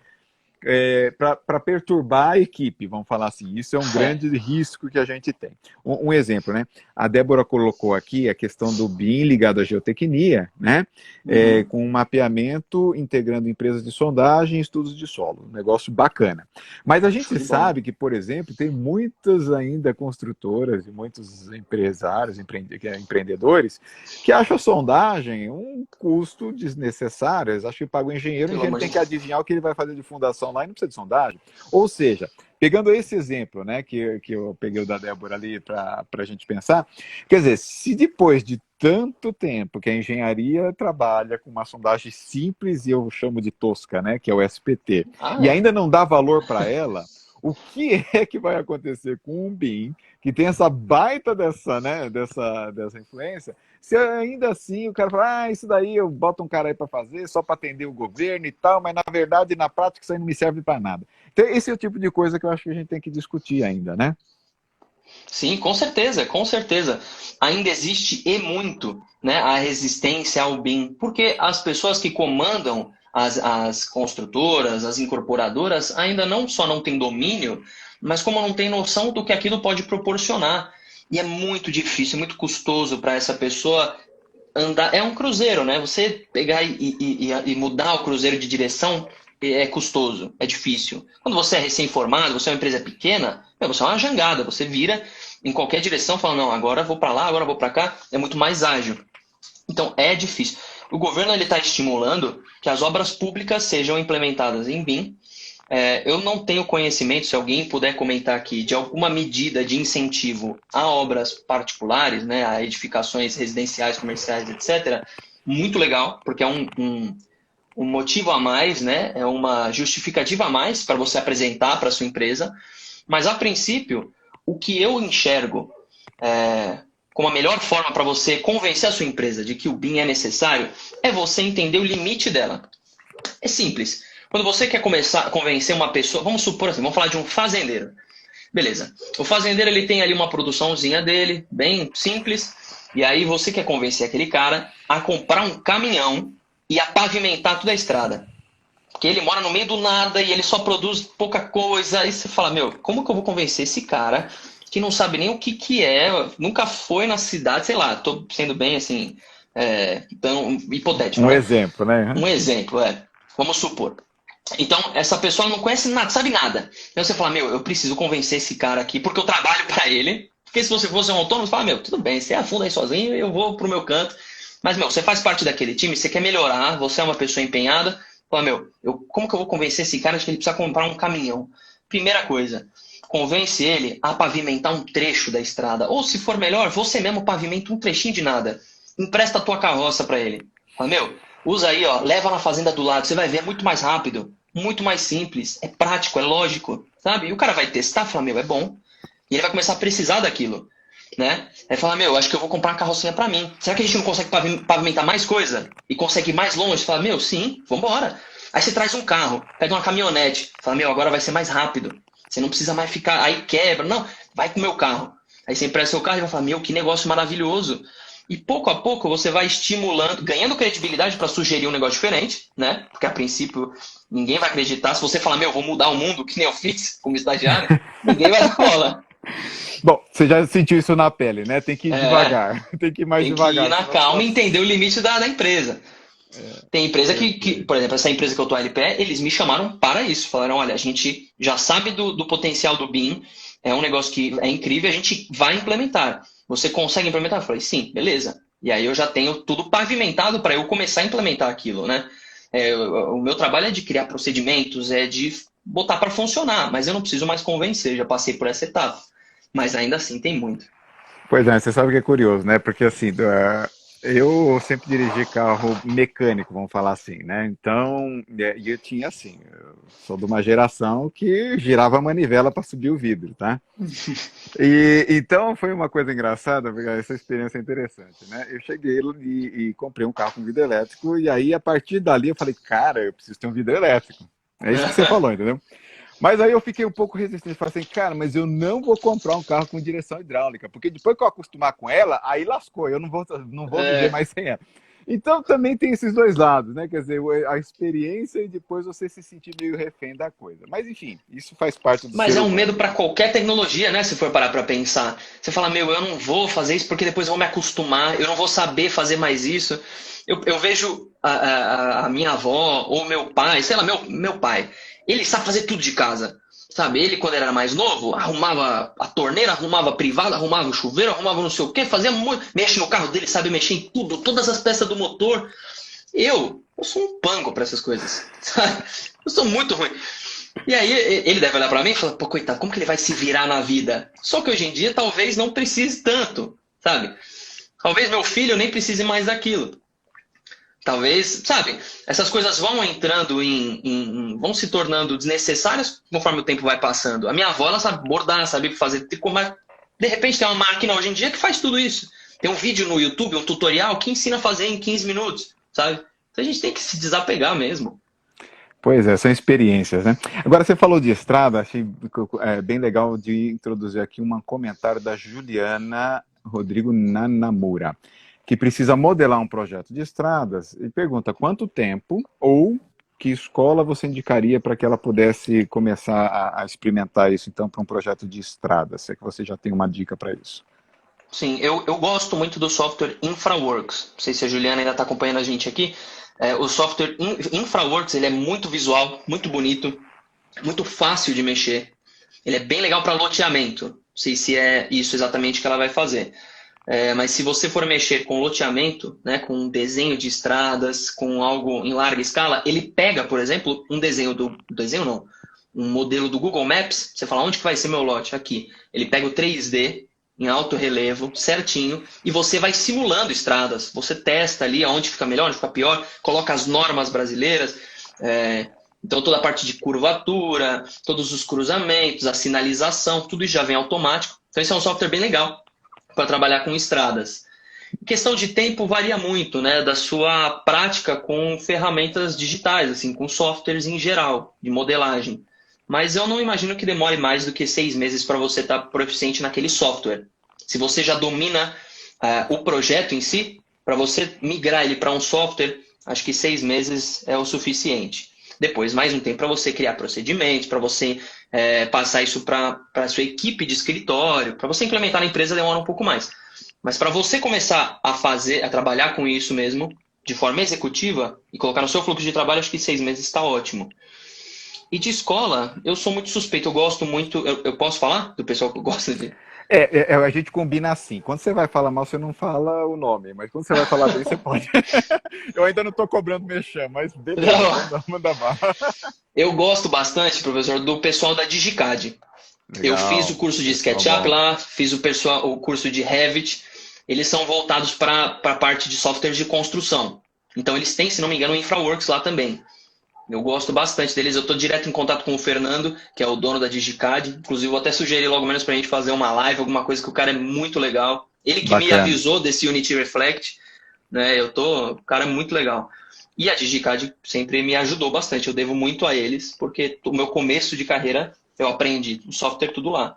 para perturbar a equipe, vamos falar assim. Isso é um É. grande risco que a gente tem. Um exemplo, né? A Débora colocou aqui a questão do BIM ligado à geotecnia, né? Uhum. Com um mapeamento integrando empresas de sondagem e estudos de solo. Um negócio bacana. Mas a Show gente de bola. sabe que, por exemplo, tem muitas ainda construtoras e muitos empresários, empreendedores, que acham a sondagem um custo desnecessário. Eles acham que paga o Pelo engenheiro amor de tem que Deus. adivinhar o que ele vai fazer de fundação lá e não precisa de sondagem. Ou seja, pegando esse exemplo, né, que eu peguei o da Débora ali para a gente pensar, quer dizer, se depois de tanto tempo que a engenharia trabalha com uma sondagem simples e eu chamo de tosca, né, que é o SPT, Ah, e é. ainda não dá valor para ela, o que é que vai acontecer com um BIM que tem essa baita dessa influência, se ainda assim o cara fala, isso daí eu boto um cara aí para fazer só para atender o governo e tal, mas na verdade, na prática, isso aí não me serve para nada. Então, esse é o tipo de coisa que eu acho que a gente tem que discutir ainda, né? Sim, com certeza, com certeza. Ainda existe e muito, né, a resistência ao BIM, porque as pessoas que comandam as construtoras, as incorporadoras, ainda não só não têm domínio, mas como não têm noção do que aquilo pode proporcionar. E é muito difícil, é muito custoso para essa pessoa andar. É um cruzeiro, né? Você pegar e mudar o cruzeiro de direção é custoso, é difícil. Quando você é recém-formado, você é uma empresa pequena, você é uma jangada, você vira em qualquer direção, fala, não, agora eu vou para lá, agora eu vou para cá, é muito mais ágil. Então é difícil. O governo está estimulando que as obras públicas sejam implementadas em BIM. Eu não tenho conhecimento, se alguém puder comentar aqui, de alguma medida de incentivo a obras particulares, né, a edificações residenciais, comerciais, etc. Muito legal, porque é um motivo a mais, né, é uma justificativa a mais para você apresentar para a sua empresa. Mas, a princípio, o que eu enxergo como a melhor forma para você convencer a sua empresa de que o BIM é necessário é você entender o limite dela. É simples. Quando você quer começar a convencer uma pessoa, vamos supor assim, vamos falar de um fazendeiro. Beleza. O fazendeiro ele tem ali uma produçãozinha dele, bem simples, e aí você quer convencer aquele cara a comprar um caminhão e a pavimentar toda a estrada. Porque ele mora no meio do nada e ele só produz pouca coisa. Aí você fala, meu, como que eu vou convencer esse cara que não sabe nem o que é, nunca foi na cidade, sei lá, tô sendo bem assim, tão hipotético, Um né? exemplo, né? Um exemplo, vamos supor. Então, essa pessoa não conhece nada, sabe nada. Então você fala, meu, eu preciso convencer esse cara aqui, porque eu trabalho para ele. Porque se você fosse um autônomo, você fala, meu, tudo bem, você afunda aí sozinho, eu vou pro meu canto. Mas, meu, você faz parte daquele time, você quer melhorar, você é uma pessoa empenhada. Fala, meu, como que eu vou convencer esse cara de que ele precisa comprar um caminhão? Primeira coisa, convence ele a pavimentar um trecho da estrada. Ou, se for melhor, você mesmo pavimenta um trechinho de nada. Empresta a tua carroça para ele. Fala, meu, usa aí, ó, leva na fazenda do lado, você vai ver, é muito mais rápido, muito mais simples, é prático, é lógico, sabe? E o cara vai testar, fala, meu, é bom. E ele vai começar a precisar daquilo, né? Aí fala, meu, acho que eu vou comprar uma carrocinha pra mim. Será que a gente não consegue pavimentar mais coisa? E consegue ir mais longe? Fala, meu, sim, vambora. Aí você traz um carro, pega uma caminhonete, fala, meu, agora vai ser mais rápido. Você não precisa mais ficar, aí quebra, não, vai com o meu carro. Aí você empresta seu carro e vai falar, meu, que negócio maravilhoso. E pouco a pouco você vai estimulando, ganhando credibilidade para sugerir um negócio diferente, né? Porque a princípio ninguém vai acreditar. Se você falar, meu, vou mudar o mundo, que nem eu fiz como estagiário, ninguém vai dar bola. Bom, você já sentiu isso na pele, né? Tem que ir É, devagar, tem que ir mais tem que ir devagar. na Senão a calma e situação... entender o limite da empresa. Tem empresa que, Perfeito. por exemplo, essa empresa que eu tô LPE, eles me chamaram para isso. Falaram, olha, a gente já sabe do potencial do BIM, é um negócio que é incrível, a gente vai implementar. Você consegue implementar? Eu falei, sim, beleza. E aí eu já tenho tudo pavimentado para eu começar a implementar aquilo, né? O meu trabalho é de criar procedimentos, é de botar para funcionar, mas eu não preciso mais convencer, já passei por essa etapa. Mas ainda assim tem muito. Pois é, você sabe que é curioso, né? Porque assim, eu sempre dirigi carro mecânico, vamos falar assim, né? Então, e eu tinha assim, eu sou de uma geração que girava a manivela para subir o vidro, tá? E então foi uma coisa engraçada, porque essa experiência é interessante, né? Eu cheguei e comprei um carro com vidro elétrico, e aí a partir dali eu falei, cara, eu preciso ter um vidro elétrico. É isso que você falou, entendeu? Mas aí eu fiquei um pouco resistente, falei assim, cara, mas eu não vou comprar um carro com direção hidráulica, porque depois que eu acostumar com ela, aí lascou, eu não vou viver É, mais sem ela. Então também tem esses dois lados, né? Quer dizer, a experiência e depois você se sentir meio refém da coisa. Mas enfim, isso faz parte do mas ser é um medo humano, para né? qualquer tecnologia, né? Se for parar para pensar. Você fala, meu, eu não vou fazer isso porque depois eu vou me acostumar, eu não vou saber fazer mais isso. Eu vejo a minha avó ou meu pai, sei lá, meu pai, ele sabe fazer tudo de casa. Sabe, ele quando era mais novo, arrumava a torneira, arrumava a privada, arrumava o chuveiro, arrumava não sei o quê, fazia muito, mexe no carro dele, sabe mexer em tudo, todas as peças do motor. Eu sou um pango para essas coisas, sabe? Eu sou muito ruim. E aí ele deve olhar pra mim e falar, pô, coitado, como que ele vai se virar na vida? Só que hoje em dia talvez não precise tanto, sabe? Talvez meu filho nem precise mais daquilo. Talvez, sabe, essas coisas vão entrando vão se tornando desnecessárias conforme o tempo vai passando. A minha avó, ela sabe bordar, sabe fazer tricô, mas de repente tem uma máquina hoje em dia que faz tudo isso. Tem um vídeo no YouTube, um tutorial que ensina a fazer em 15 minutos, sabe? Então a gente tem que se desapegar mesmo. Pois é, são experiências, né? Agora você falou de estrada, achei bem legal de introduzir aqui um comentário da Juliana Rodrigo Nanamura, que precisa modelar um projeto de estradas e pergunta quanto tempo ou que escola você indicaria para que ela pudesse começar a experimentar isso, então, para um projeto de estradas? Se é que você já tem uma dica para isso. Sim, eu gosto muito do software InfraWorks. Não sei se a Juliana ainda está acompanhando a gente aqui. O software InfraWorks ele é muito visual, muito bonito, muito fácil de mexer. Ele é bem legal para loteamento. Não sei se é isso exatamente que ela vai fazer. Mas se você for mexer com loteamento, né, com desenho de estradas, com algo em larga escala, ele pega, por exemplo, um desenho desenho não, um modelo do Google Maps. Você fala, onde que vai ser meu lote? Aqui. Ele pega o 3D em alto relevo, certinho, e você vai simulando estradas. Você testa ali onde fica melhor, onde fica pior, coloca as normas brasileiras. Então toda a parte de curvatura, todos os cruzamentos, a sinalização, tudo isso já vem automático. Então esse é um software bem legal para trabalhar com estradas. Questão de tempo varia muito, né, da sua prática com ferramentas digitais, assim, com softwares em geral, de modelagem. Mas eu não imagino que demore mais do que 6 meses para você estar proficiente naquele software. Se você já domina o projeto em si, para você migrar ele para um software, acho que 6 meses é o suficiente. Depois, mais um tempo para você criar procedimentos, para você passar isso para a sua equipe de escritório, para você implementar na empresa demora um pouco mais. Mas para você começar a trabalhar com isso mesmo, de forma executiva, e colocar no seu fluxo de trabalho, acho que 6 meses está ótimo. E de escola, eu sou muito suspeito, eu gosto muito. Eu posso falar do pessoal que gosta de. A gente combina assim. Quando você vai falar mal, você não fala o nome, mas quando você vai falar bem, você pode. Eu ainda não estou cobrando mexer, mas beleza, manda bala. Eu gosto bastante, professor, do pessoal da Digicad. Legal, eu fiz o curso de SketchUp lá, fiz o curso de Revit. Eles são voltados para a parte de softwares de construção. Então eles têm, se não me engano, o InfraWorks lá também. Eu gosto bastante deles, eu estou direto em contato com o Fernando, que é o dono da Digicad. Inclusive, vou até sugerir logo menos para a gente fazer uma live, alguma coisa, que o cara é muito legal. Ele que me avisou desse Unity Reflect, né? O cara é muito legal. E a Digicad sempre me ajudou bastante, eu devo muito a eles, porque o meu começo de carreira eu aprendi o software tudo lá.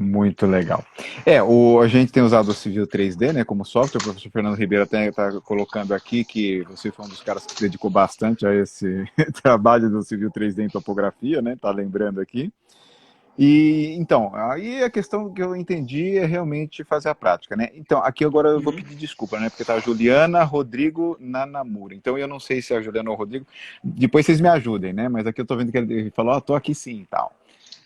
Muito legal. A gente tem usado o Civil 3D, né, como software. O professor Fernando Ribeiro até está colocando aqui que você foi um dos caras que se dedicou bastante a esse trabalho do Civil 3D em topografia, né? Tá lembrando aqui. E então, aí a questão que eu entendi é realmente fazer a prática, né? Então, aqui agora eu vou pedir desculpa, né? Porque tá a Juliana Rodrigo Nanamura. Então, eu não sei se é a Juliana ou o Rodrigo. Depois vocês me ajudem, né? Mas aqui eu tô vendo que ele falou, tô aqui sim e tal.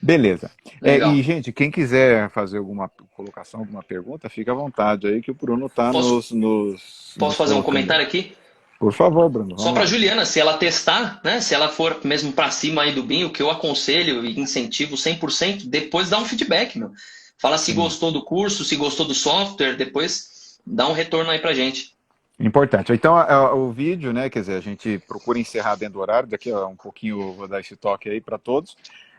Beleza. E, gente, quem quiser fazer alguma colocação, alguma pergunta, fica à vontade aí, que o Bruno tá Posso fazer um comentário aqui? Por favor, Bruno. Só para Juliana, se ela testar, né? Se ela for mesmo para cima aí do BIM, o que eu aconselho e incentivo 100%, depois dá um feedback, meu. Fala se gostou do curso, se gostou do software, depois dá um retorno aí pra gente. Importante. Então, o vídeo, né? Quer dizer, a gente procura encerrar dentro do horário, daqui a um pouquinho eu vou dar esse toque aí para todos.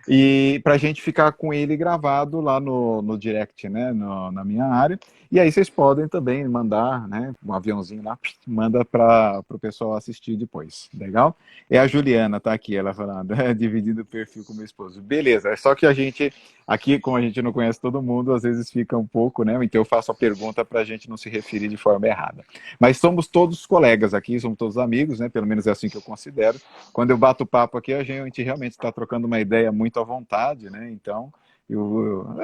E para a gente ficar com ele gravado lá no direct, né, na minha área. E aí vocês podem também mandar, né, um aviãozinho lá, manda para o pessoal assistir depois. Legal? É a Juliana, tá aqui, ela falando, dividindo o perfil com meu esposo. Beleza, é só que a gente, aqui, como a gente não conhece todo mundo, às vezes fica um pouco, né, então eu faço a pergunta para a gente não se referir de forma errada. Mas somos todos colegas aqui, somos todos amigos, né, pelo menos é assim que eu considero. Quando eu bato papo aqui, a gente realmente está trocando uma ideia muito à vontade, né? Então,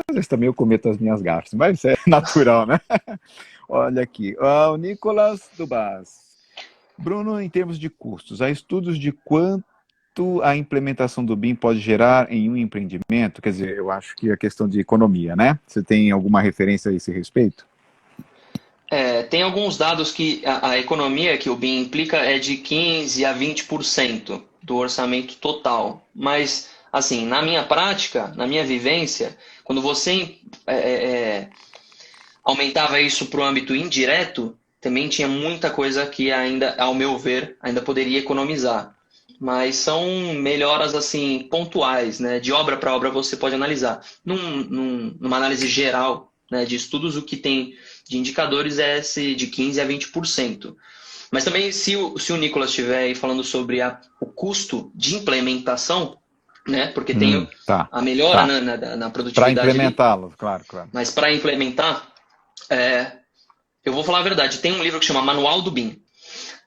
às vezes também eu cometo as minhas gafes, mas isso é natural, né? Olha aqui, o Nicolas Dubas. Bruno, em termos de custos, há estudos de quanto a implementação do BIM pode gerar em um empreendimento? Quer dizer, eu acho que é questão de economia, né? Você tem alguma referência a esse respeito? Tem alguns dados que a economia que o BIM implica é de 15% a 20% do orçamento total. Mas, assim, na minha prática, na minha vivência, quando você aumentava isso para o âmbito indireto, também tinha muita coisa que ainda, ao meu ver, ainda poderia economizar. Mas são melhoras assim pontuais, né? De obra para obra você pode analisar. Numa análise geral, né, de estudos, o que tem de indicadores é esse de 15% a 20%. Mas também, se o Nicolas estiver aí falando sobre o custo de implementação, né? Porque tem Tá, a melhora tá. na Para produtividade ali, implementá-los, claro, claro. mas para implementar, eu vou falar a verdade. Tem um livro que chama Manual do BIM.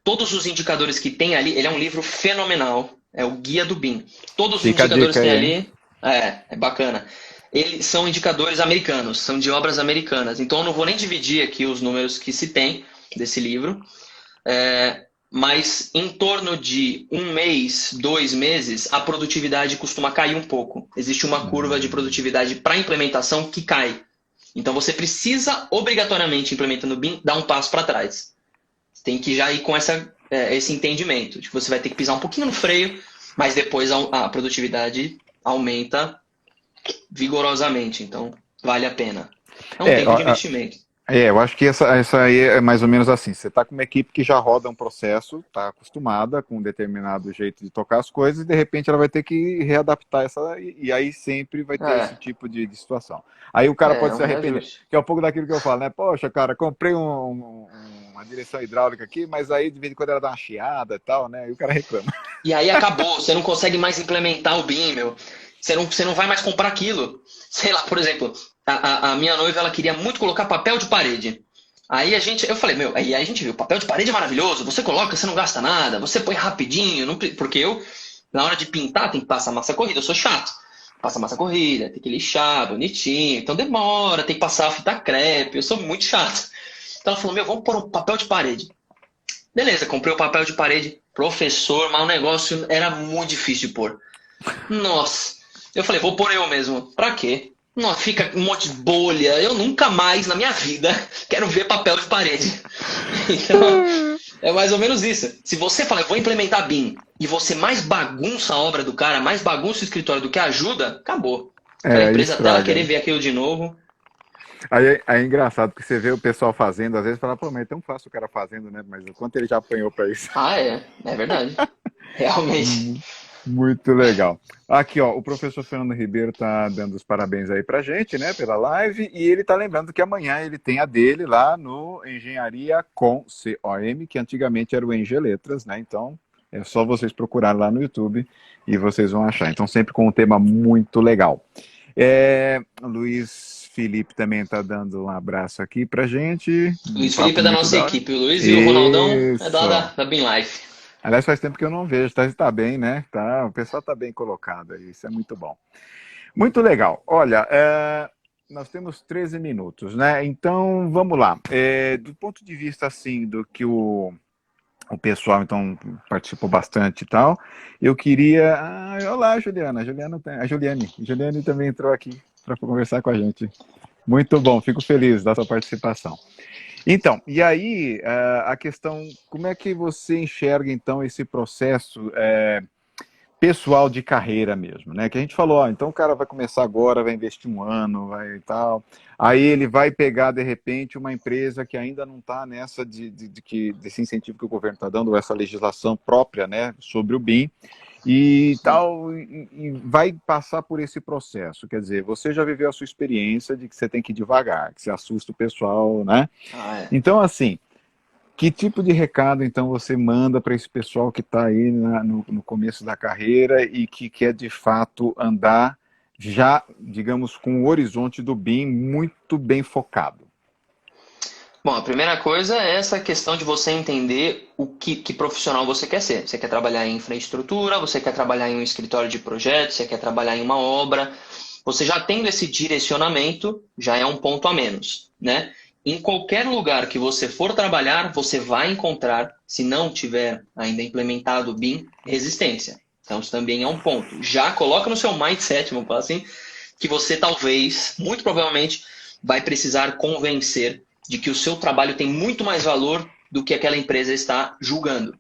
Todos os indicadores que tem ali, ele é um livro fenomenal. É o Guia do BIM. Todos os Fica a indicadores dica que tem aí, hein? ali, é bacana. Eles são indicadores americanos, são de obras americanas. Então eu não vou nem dividir aqui os números que se tem desse livro. Mas em torno de 1 mês, 2 meses, a produtividade costuma cair um pouco. Existe uma curva de Hum. produtividade para implementação que cai. Então você precisa, obrigatoriamente, implementando o BIM, dar um passo para trás. Você tem que já ir com esse entendimento, de que você vai ter que pisar um pouquinho no freio, mas depois a produtividade aumenta vigorosamente. Então, vale a pena. É um É, tempo de investimento. eu acho que essa aí é mais ou menos assim. Você está com uma equipe que já roda um processo, está acostumada com um determinado jeito de tocar as coisas, e de repente ela vai ter que readaptar essa, e aí sempre vai ter esse É, tipo de situação. Aí o cara pode é se um arrepender, reajuste. que é um pouco daquilo que eu falo, né? Poxa, cara, comprei uma direção hidráulica aqui, mas aí de vez em quando ela dá uma chiada e tal, né? E o cara reclama. E aí acabou, você não consegue mais implementar o BIM, meu. Você não vai mais comprar aquilo. Sei lá, por exemplo, a minha noiva ela queria muito colocar papel de parede. Eu falei, meu, aí a gente viu, papel de parede é maravilhoso, você coloca, você não gasta nada, você põe rapidinho, porque na hora de pintar, tem que passar massa corrida, eu sou chato. Passa massa corrida, tem que lixar bonitinho, então demora, tem que passar a fita crepe, eu sou muito chato. Então ela falou, meu, vamos pôr um papel de parede. Beleza, comprei o papel de parede, professor, mas o negócio era muito difícil de pôr. Nossa, eu falei, vou pôr eu mesmo. Pra quê? Não, fica um monte de bolha. Eu nunca mais na minha vida quero ver papel de parede. Então, é mais ou menos isso. Se você fala, eu vou implementar BIM, e você mais bagunça a obra do cara, mais bagunça o escritório do que ajuda, acabou. Aquela É, empresa até ela estraga. querer ver aquilo de novo. Aí é engraçado, porque você vê o pessoal fazendo, às vezes fala, pô, mas é tão fácil o cara fazendo, né? Mas o quanto ele já apanhou pra isso. Ah, é verdade. Realmente. Hum, Muito legal. Aqui, ó, o professor Fernando Ribeiro tá dando os parabéns aí pra gente, né, pela live, e ele tá lembrando que amanhã ele tem a dele lá no Engenharia com COM, que antigamente era o Eng Letras, né? Então, é só vocês procurarem lá no YouTube e vocês vão achar. Então, sempre com um tema muito legal. O Luiz Felipe também está dando um abraço aqui pra gente. Um Luiz Felipe papo é da muito nossa da hora. equipe. O Luiz e o Ronaldão é da Isso. da Beam Life. Aliás, faz tempo que eu não vejo, tá bem, né? Tá, o pessoal tá bem colocado aí, isso é muito bom. Muito legal. Olha, nós temos 13 minutos, né? Então, vamos lá. Do ponto de vista, assim, do que o pessoal, então, participou bastante e tal, eu queria... olá, Juliana. A Juliane também entrou aqui para conversar com a gente. Muito bom, fico feliz da sua participação. Então, e aí, a questão, como é que você enxerga, então, esse processo pessoal de carreira mesmo, né? Que a gente falou, então o cara vai começar agora, vai investir um ano, vai e tal, aí ele vai pegar, de repente, uma empresa que ainda não está nessa desse incentivo que o governo está dando, ou essa legislação própria, né, sobre o BIM, e Sim. tal, e vai passar por esse processo. Quer dizer, você já viveu a sua experiência de que você tem que ir devagar, que você assusta o pessoal, né? Ah, é. Então, assim, que tipo de recado, então, você manda para esse pessoal que está aí no começo da carreira e que quer, de fato, andar já, digamos, com o horizonte do BIM muito bem focado? Bom, a primeira coisa é essa questão de você entender que profissional você quer ser. Você quer trabalhar em infraestrutura, você quer trabalhar em um escritório de projetos, você quer trabalhar em uma obra. Você já tendo esse direcionamento, já é um ponto a menos, né? Em qualquer lugar que você for trabalhar, você vai encontrar, se não tiver ainda implementado o BIM, resistência. Então, isso também é um ponto. Já coloca no seu mindset, vamos falar assim, que você talvez, muito provavelmente, vai precisar convencer de que o seu trabalho tem muito mais valor do que aquela empresa está julgando.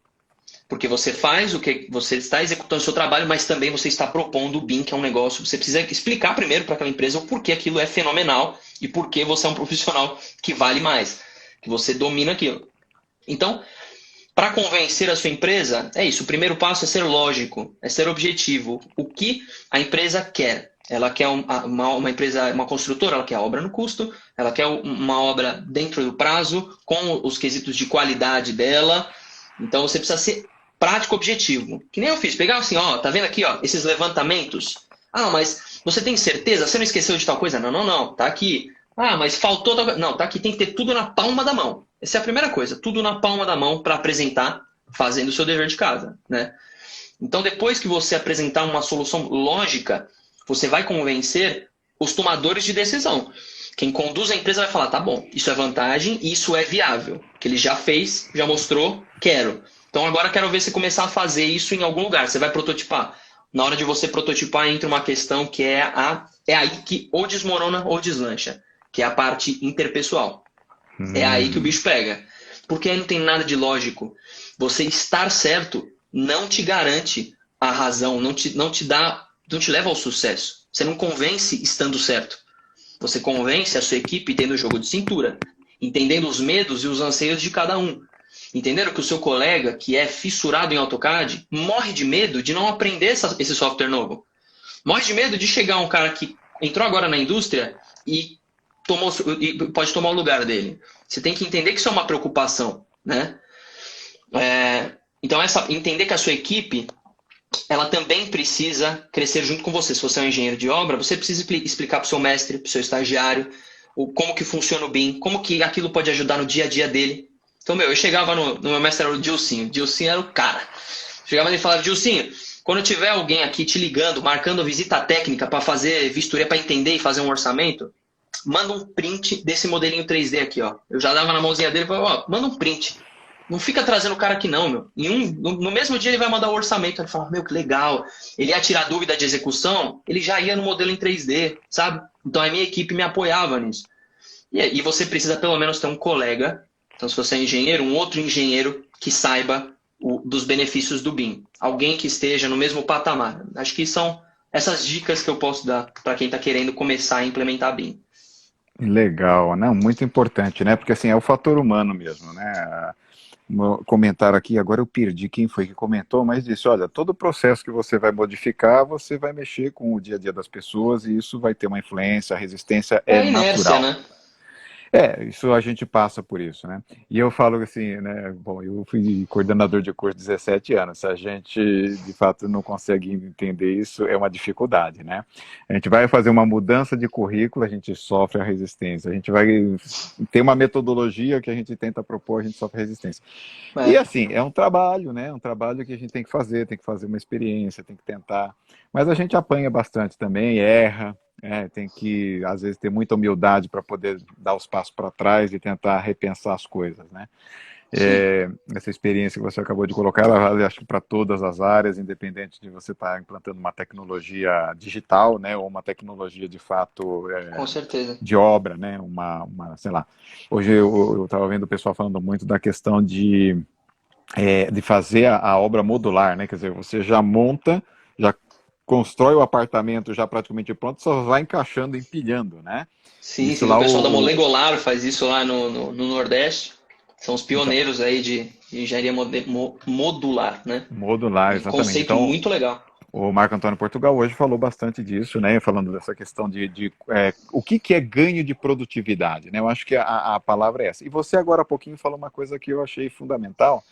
Porque você faz o que você está executando o seu trabalho, mas também você está propondo o BIM, que é um negócio. Você precisa explicar primeiro para aquela empresa o porquê aquilo é fenomenal e por que você é um profissional que vale mais, que você domina aquilo. Então, para convencer a sua empresa, é isso. O primeiro passo é ser lógico, é ser objetivo. O que a empresa quer? Ela quer uma empresa, uma construtora, ela quer a obra no custo, ela quer uma obra dentro do prazo, com os quesitos de qualidade dela. Então você precisa ser prático objetivo. Que nem eu fiz. Pegar assim, ó, tá vendo aqui, ó, esses levantamentos? Ah, mas você tem certeza? Você não esqueceu de tal coisa? Não, não, não. Tá aqui. Ah, mas faltou tal coisa. Não, tá aqui. Tem que ter tudo na palma da mão. Essa é a primeira coisa. Tudo na palma da mão para apresentar, fazendo o seu dever de casa, né? Então, depois que você apresentar uma solução lógica, você vai convencer os tomadores de decisão. Quem conduz a empresa vai falar, tá bom, isso é vantagem, isso é viável. Que ele já fez, já mostrou, quero. Então agora quero ver você começar a fazer isso em algum lugar. Você vai prototipar. Na hora de você prototipar, entra uma questão que é aí que ou desmorona ou deslancha, que é a parte interpessoal. É aí que o bicho pega. Porque aí não tem nada de lógico. Você estar certo não te garante a razão, não te leva ao sucesso. Você não convence estando certo. Você convence a sua equipe tendo o jogo de cintura, entendendo os medos e os anseios de cada um. Entendendo que o seu colega, que é fissurado em AutoCAD, morre de medo de não aprender esse software novo. Morre de medo de chegar um cara que entrou agora na indústria e pode tomar o lugar dele. Você tem que entender que isso é uma preocupação, né? Então, entender que a sua equipe, ela também precisa crescer junto com você. Se você é um engenheiro de obra, você precisa explicar para o seu mestre, para o seu estagiário, como que funciona o BIM, como que aquilo pode ajudar no dia a dia dele. Então, eu chegava no meu mestre, era o Dilcinho. Dilcinho era o cara. Chegava e falava, Dilcinho, quando tiver alguém aqui te ligando, marcando visita técnica para fazer vistoria, para entender e fazer um orçamento, manda um print desse modelinho 3D aqui, ó. Eu já dava na mãozinha dele e falava, ó, manda um print. Não fica trazendo o cara aqui não, meu. No mesmo dia ele vai mandar o orçamento. Ele fala, meu, que legal. Ele ia tirar dúvida de execução, ele já ia no modelo em 3D, sabe? Então a minha equipe me apoiava nisso. E você precisa pelo menos ter um colega. Então se você é engenheiro, um outro engenheiro que saiba dos benefícios do BIM. Alguém que esteja no mesmo patamar. Acho que são essas dicas que eu posso dar para quem está querendo começar a implementar BIM. Legal, né? Muito importante, né? Porque assim, é o fator humano mesmo, né? Comentário aqui, agora eu perdi quem foi que comentou, mas disse, olha, todo processo que você vai modificar, você vai mexer com o dia a dia das pessoas e isso vai ter uma influência, a resistência É é a inércia, natural. né? Isso a gente passa por isso, né? E eu falo assim, né? Bom, eu fui coordenador de curso 17 anos. Se a gente de fato não consegue entender isso, é uma dificuldade, né? A gente vai fazer uma mudança de currículo, a gente sofre a resistência. A gente vai ter uma metodologia que a gente tenta propor, a gente sofre resistência. E assim, é um trabalho, né? É um trabalho que a gente tem que fazer uma experiência, tem que tentar. Mas a gente apanha bastante também, erra. Tem que, às vezes, ter muita humildade para poder dar os passos para trás e tentar repensar as coisas, né? Essa experiência que você acabou de colocar, ela vale, acho que para todas as áreas, independente de você estar implantando uma tecnologia digital, né, ou uma tecnologia de fato Com certeza. de obra, né, sei lá. Hoje eu estava vendo o pessoal falando muito da questão de fazer a obra modular, né, quer dizer, você já monta, já constrói o apartamento já praticamente pronto, só vai encaixando e empilhando, né? Sim, Isso sim. O lá pessoal da Molegolar faz isso lá no Nordeste. São os então, pioneiros aí de engenharia modular, né? modular, Um exatamente. conceito Então, muito legal. o Marco Antônio Portugal hoje falou bastante disso, né? Falando dessa questão de o que é ganho de produtividade, né? Eu acho que a palavra é essa. E você agora há pouquinho falou uma coisa que eu achei fundamental,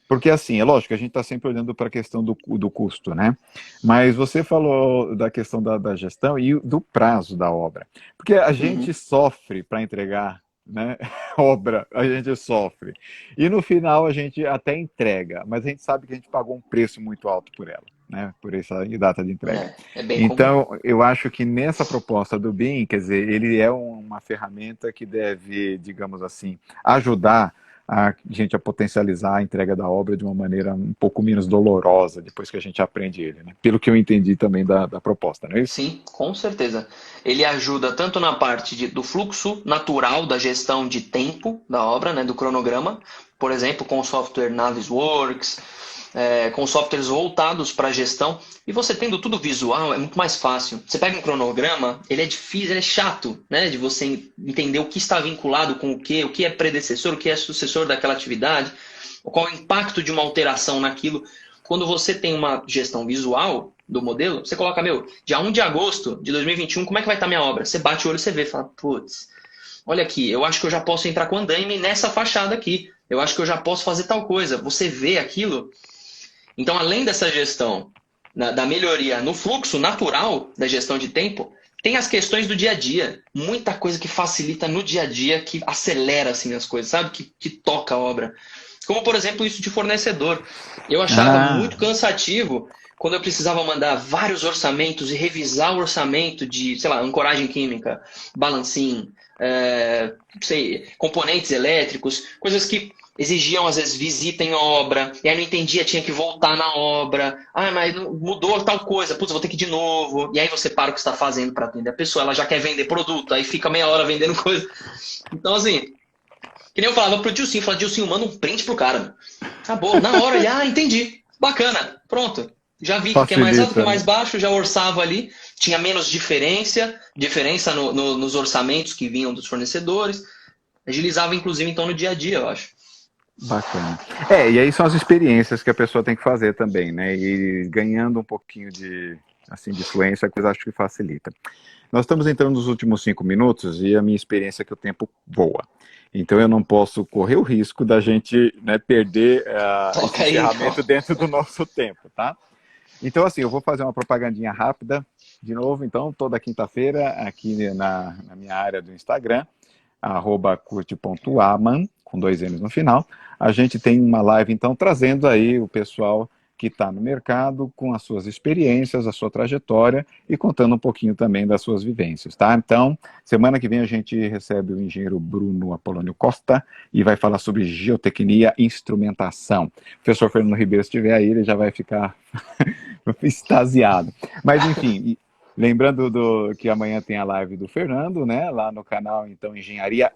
porque assim, é lógico, a gente está sempre olhando para a questão do custo, né? Mas você falou da questão da gestão e do prazo da obra. Porque a gente Uhum. sofre para entregar, né? Obra, a gente sofre. E no final a gente até entrega, mas a gente sabe que a gente pagou um preço muito alto por ela, né? Por essa data de entrega. É bem comum. Então, eu acho que nessa proposta do BIM, quer dizer, ele é uma ferramenta que deve, digamos assim, ajudar a gente a potencializar a entrega da obra de uma maneira um pouco menos dolorosa depois que a gente aprende ele, né? Pelo que eu entendi também da proposta, não é isso? Sim, com certeza. Ele ajuda tanto na parte do fluxo natural da gestão de tempo da obra, né, do cronograma, por exemplo, com o software Navisworks, com softwares voltados para a gestão. E você tendo tudo visual, é muito mais fácil. Você pega um cronograma, ele é difícil, ele é chato, né, de você entender o que está vinculado com o que é predecessor, o que é sucessor daquela atividade, qual é o impacto de uma alteração naquilo. Quando você tem uma gestão visual do modelo, você coloca, dia 1 de agosto de 2021, como é que vai estar minha obra? Você bate o olho e você vê, fala, putz, olha aqui, eu acho que eu já posso entrar com andaime nessa fachada aqui. eu acho que eu já posso fazer tal coisa. Você vê aquilo. Então, além dessa gestão da melhoria no fluxo natural da gestão de tempo, tem as questões do dia a dia. Muita coisa que facilita no dia a dia, que acelera assim, as coisas, sabe? Que toca a obra. Como, por exemplo, isso de fornecedor. Eu achava Ah, muito cansativo quando eu precisava mandar vários orçamentos e revisar o orçamento de, sei lá, ancoragem química, balancim, sei, componentes elétricos, coisas que exigiam, às vezes, visita em obra, e aí não entendia, tinha que voltar na obra. Ah, mas mudou tal coisa, putz, vou ter que ir de novo. E aí você para o que está fazendo para atender a pessoa, ela já quer vender produto, aí fica meia hora vendendo coisa. Então, assim, que nem eu falava pro Dilcinho, falava, Dilcinho, manda um print pro cara. Meu. Acabou, na hora ele, entendi, bacana, pronto. Já vi que é mais alto, que é facilita, mais né? baixo, já orçava ali, tinha menos diferença nos orçamentos que vinham dos fornecedores, agilizava inclusive então no dia a dia, eu acho. Bacana. E aí são as experiências que a pessoa tem que fazer também, né? E ganhando um pouquinho de, assim, de fluência, a coisa acho que facilita. Nós estamos entrando nos últimos 5 minutos e a minha experiência é que o tempo voa. Então eu não posso correr o risco da gente, né, perder esse Toca aí então. encerramento dentro do nosso tempo, tá? Então, assim, eu vou fazer uma propagandinha rápida, de novo, então, toda quinta-feira, aqui na minha área do Instagram, @curte.aman, com 2 M's no final, a gente tem uma live, então, trazendo aí o pessoal que está no mercado, com as suas experiências, a sua trajetória e contando um pouquinho também das suas vivências, tá? Então, semana que vem a gente recebe o engenheiro Bruno Apolônio Costa e vai falar sobre geotecnia e instrumentação. O professor Fernando Ribeiro, se estiver aí, ele já vai ficar extasiado. Mas, enfim, lembrando que amanhã tem a live do Fernando, né? Lá no canal, então, Engenharia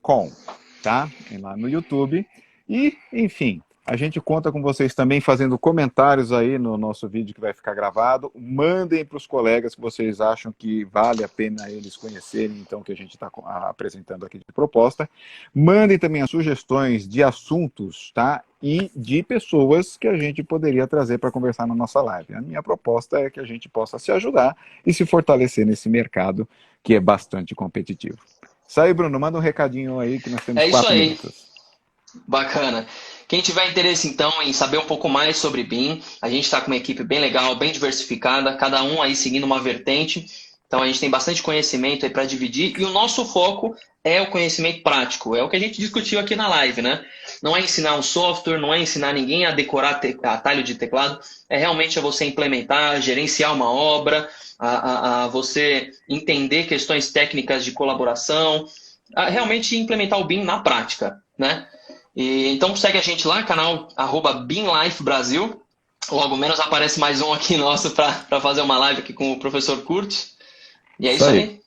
com, tá? Lá no YouTube. E, enfim, a gente conta com vocês também fazendo comentários aí no nosso vídeo que vai ficar gravado. Mandem para os colegas que vocês acham que vale a pena eles conhecerem, então, o que a gente está apresentando aqui de proposta. Mandem também as sugestões de assuntos, tá? E de pessoas que a gente poderia trazer para conversar na nossa live. A minha proposta é que a gente possa se ajudar e se fortalecer nesse mercado que é bastante competitivo. Isso aí, Bruno, manda um recadinho aí que nós temos É isso quatro aí, minutos. bacana. Quem tiver interesse então em saber um pouco mais sobre BIM, a gente está com uma equipe bem legal, bem diversificada, cada um aí seguindo uma vertente. Então a gente tem bastante conhecimento aí para dividir e o nosso foco é o conhecimento prático, é o que a gente discutiu aqui na live, né? Não é ensinar um software, não é ensinar ninguém a decorar atalho de teclado, é realmente você implementar, gerenciar uma obra, a você entender questões técnicas de colaboração, a realmente implementar o BIM na prática, né? Então segue a gente lá, canal @BIMLifeBrasil. Logo menos aparece mais um aqui nosso para fazer uma live aqui com o professor Kurt. E é Isso isso aí. aí.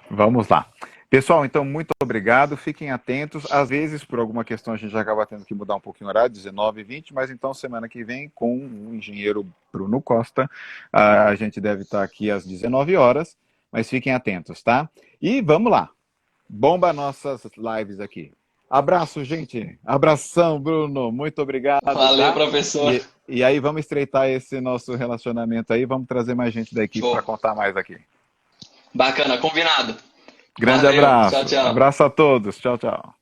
Vamos lá. Pessoal, então, muito obrigado. Fiquem atentos. Às vezes, por alguma questão, a gente acaba tendo que mudar um pouquinho o horário, 19h20, mas então, semana que vem, com o engenheiro Bruno Costa, a gente deve estar aqui às 19 horas, mas fiquem atentos, tá? E vamos lá. Bomba nossas lives aqui. Abraço, gente. Abração, Bruno. Muito obrigado, Valeu, tá? professor. E aí, vamos estreitar esse nosso relacionamento aí. Vamos trazer mais gente da equipe para Show. contar mais aqui. Bacana, combinado. Grande Valeu. Tchau, abraço. tchau. Abraço a todos. Tchau, tchau.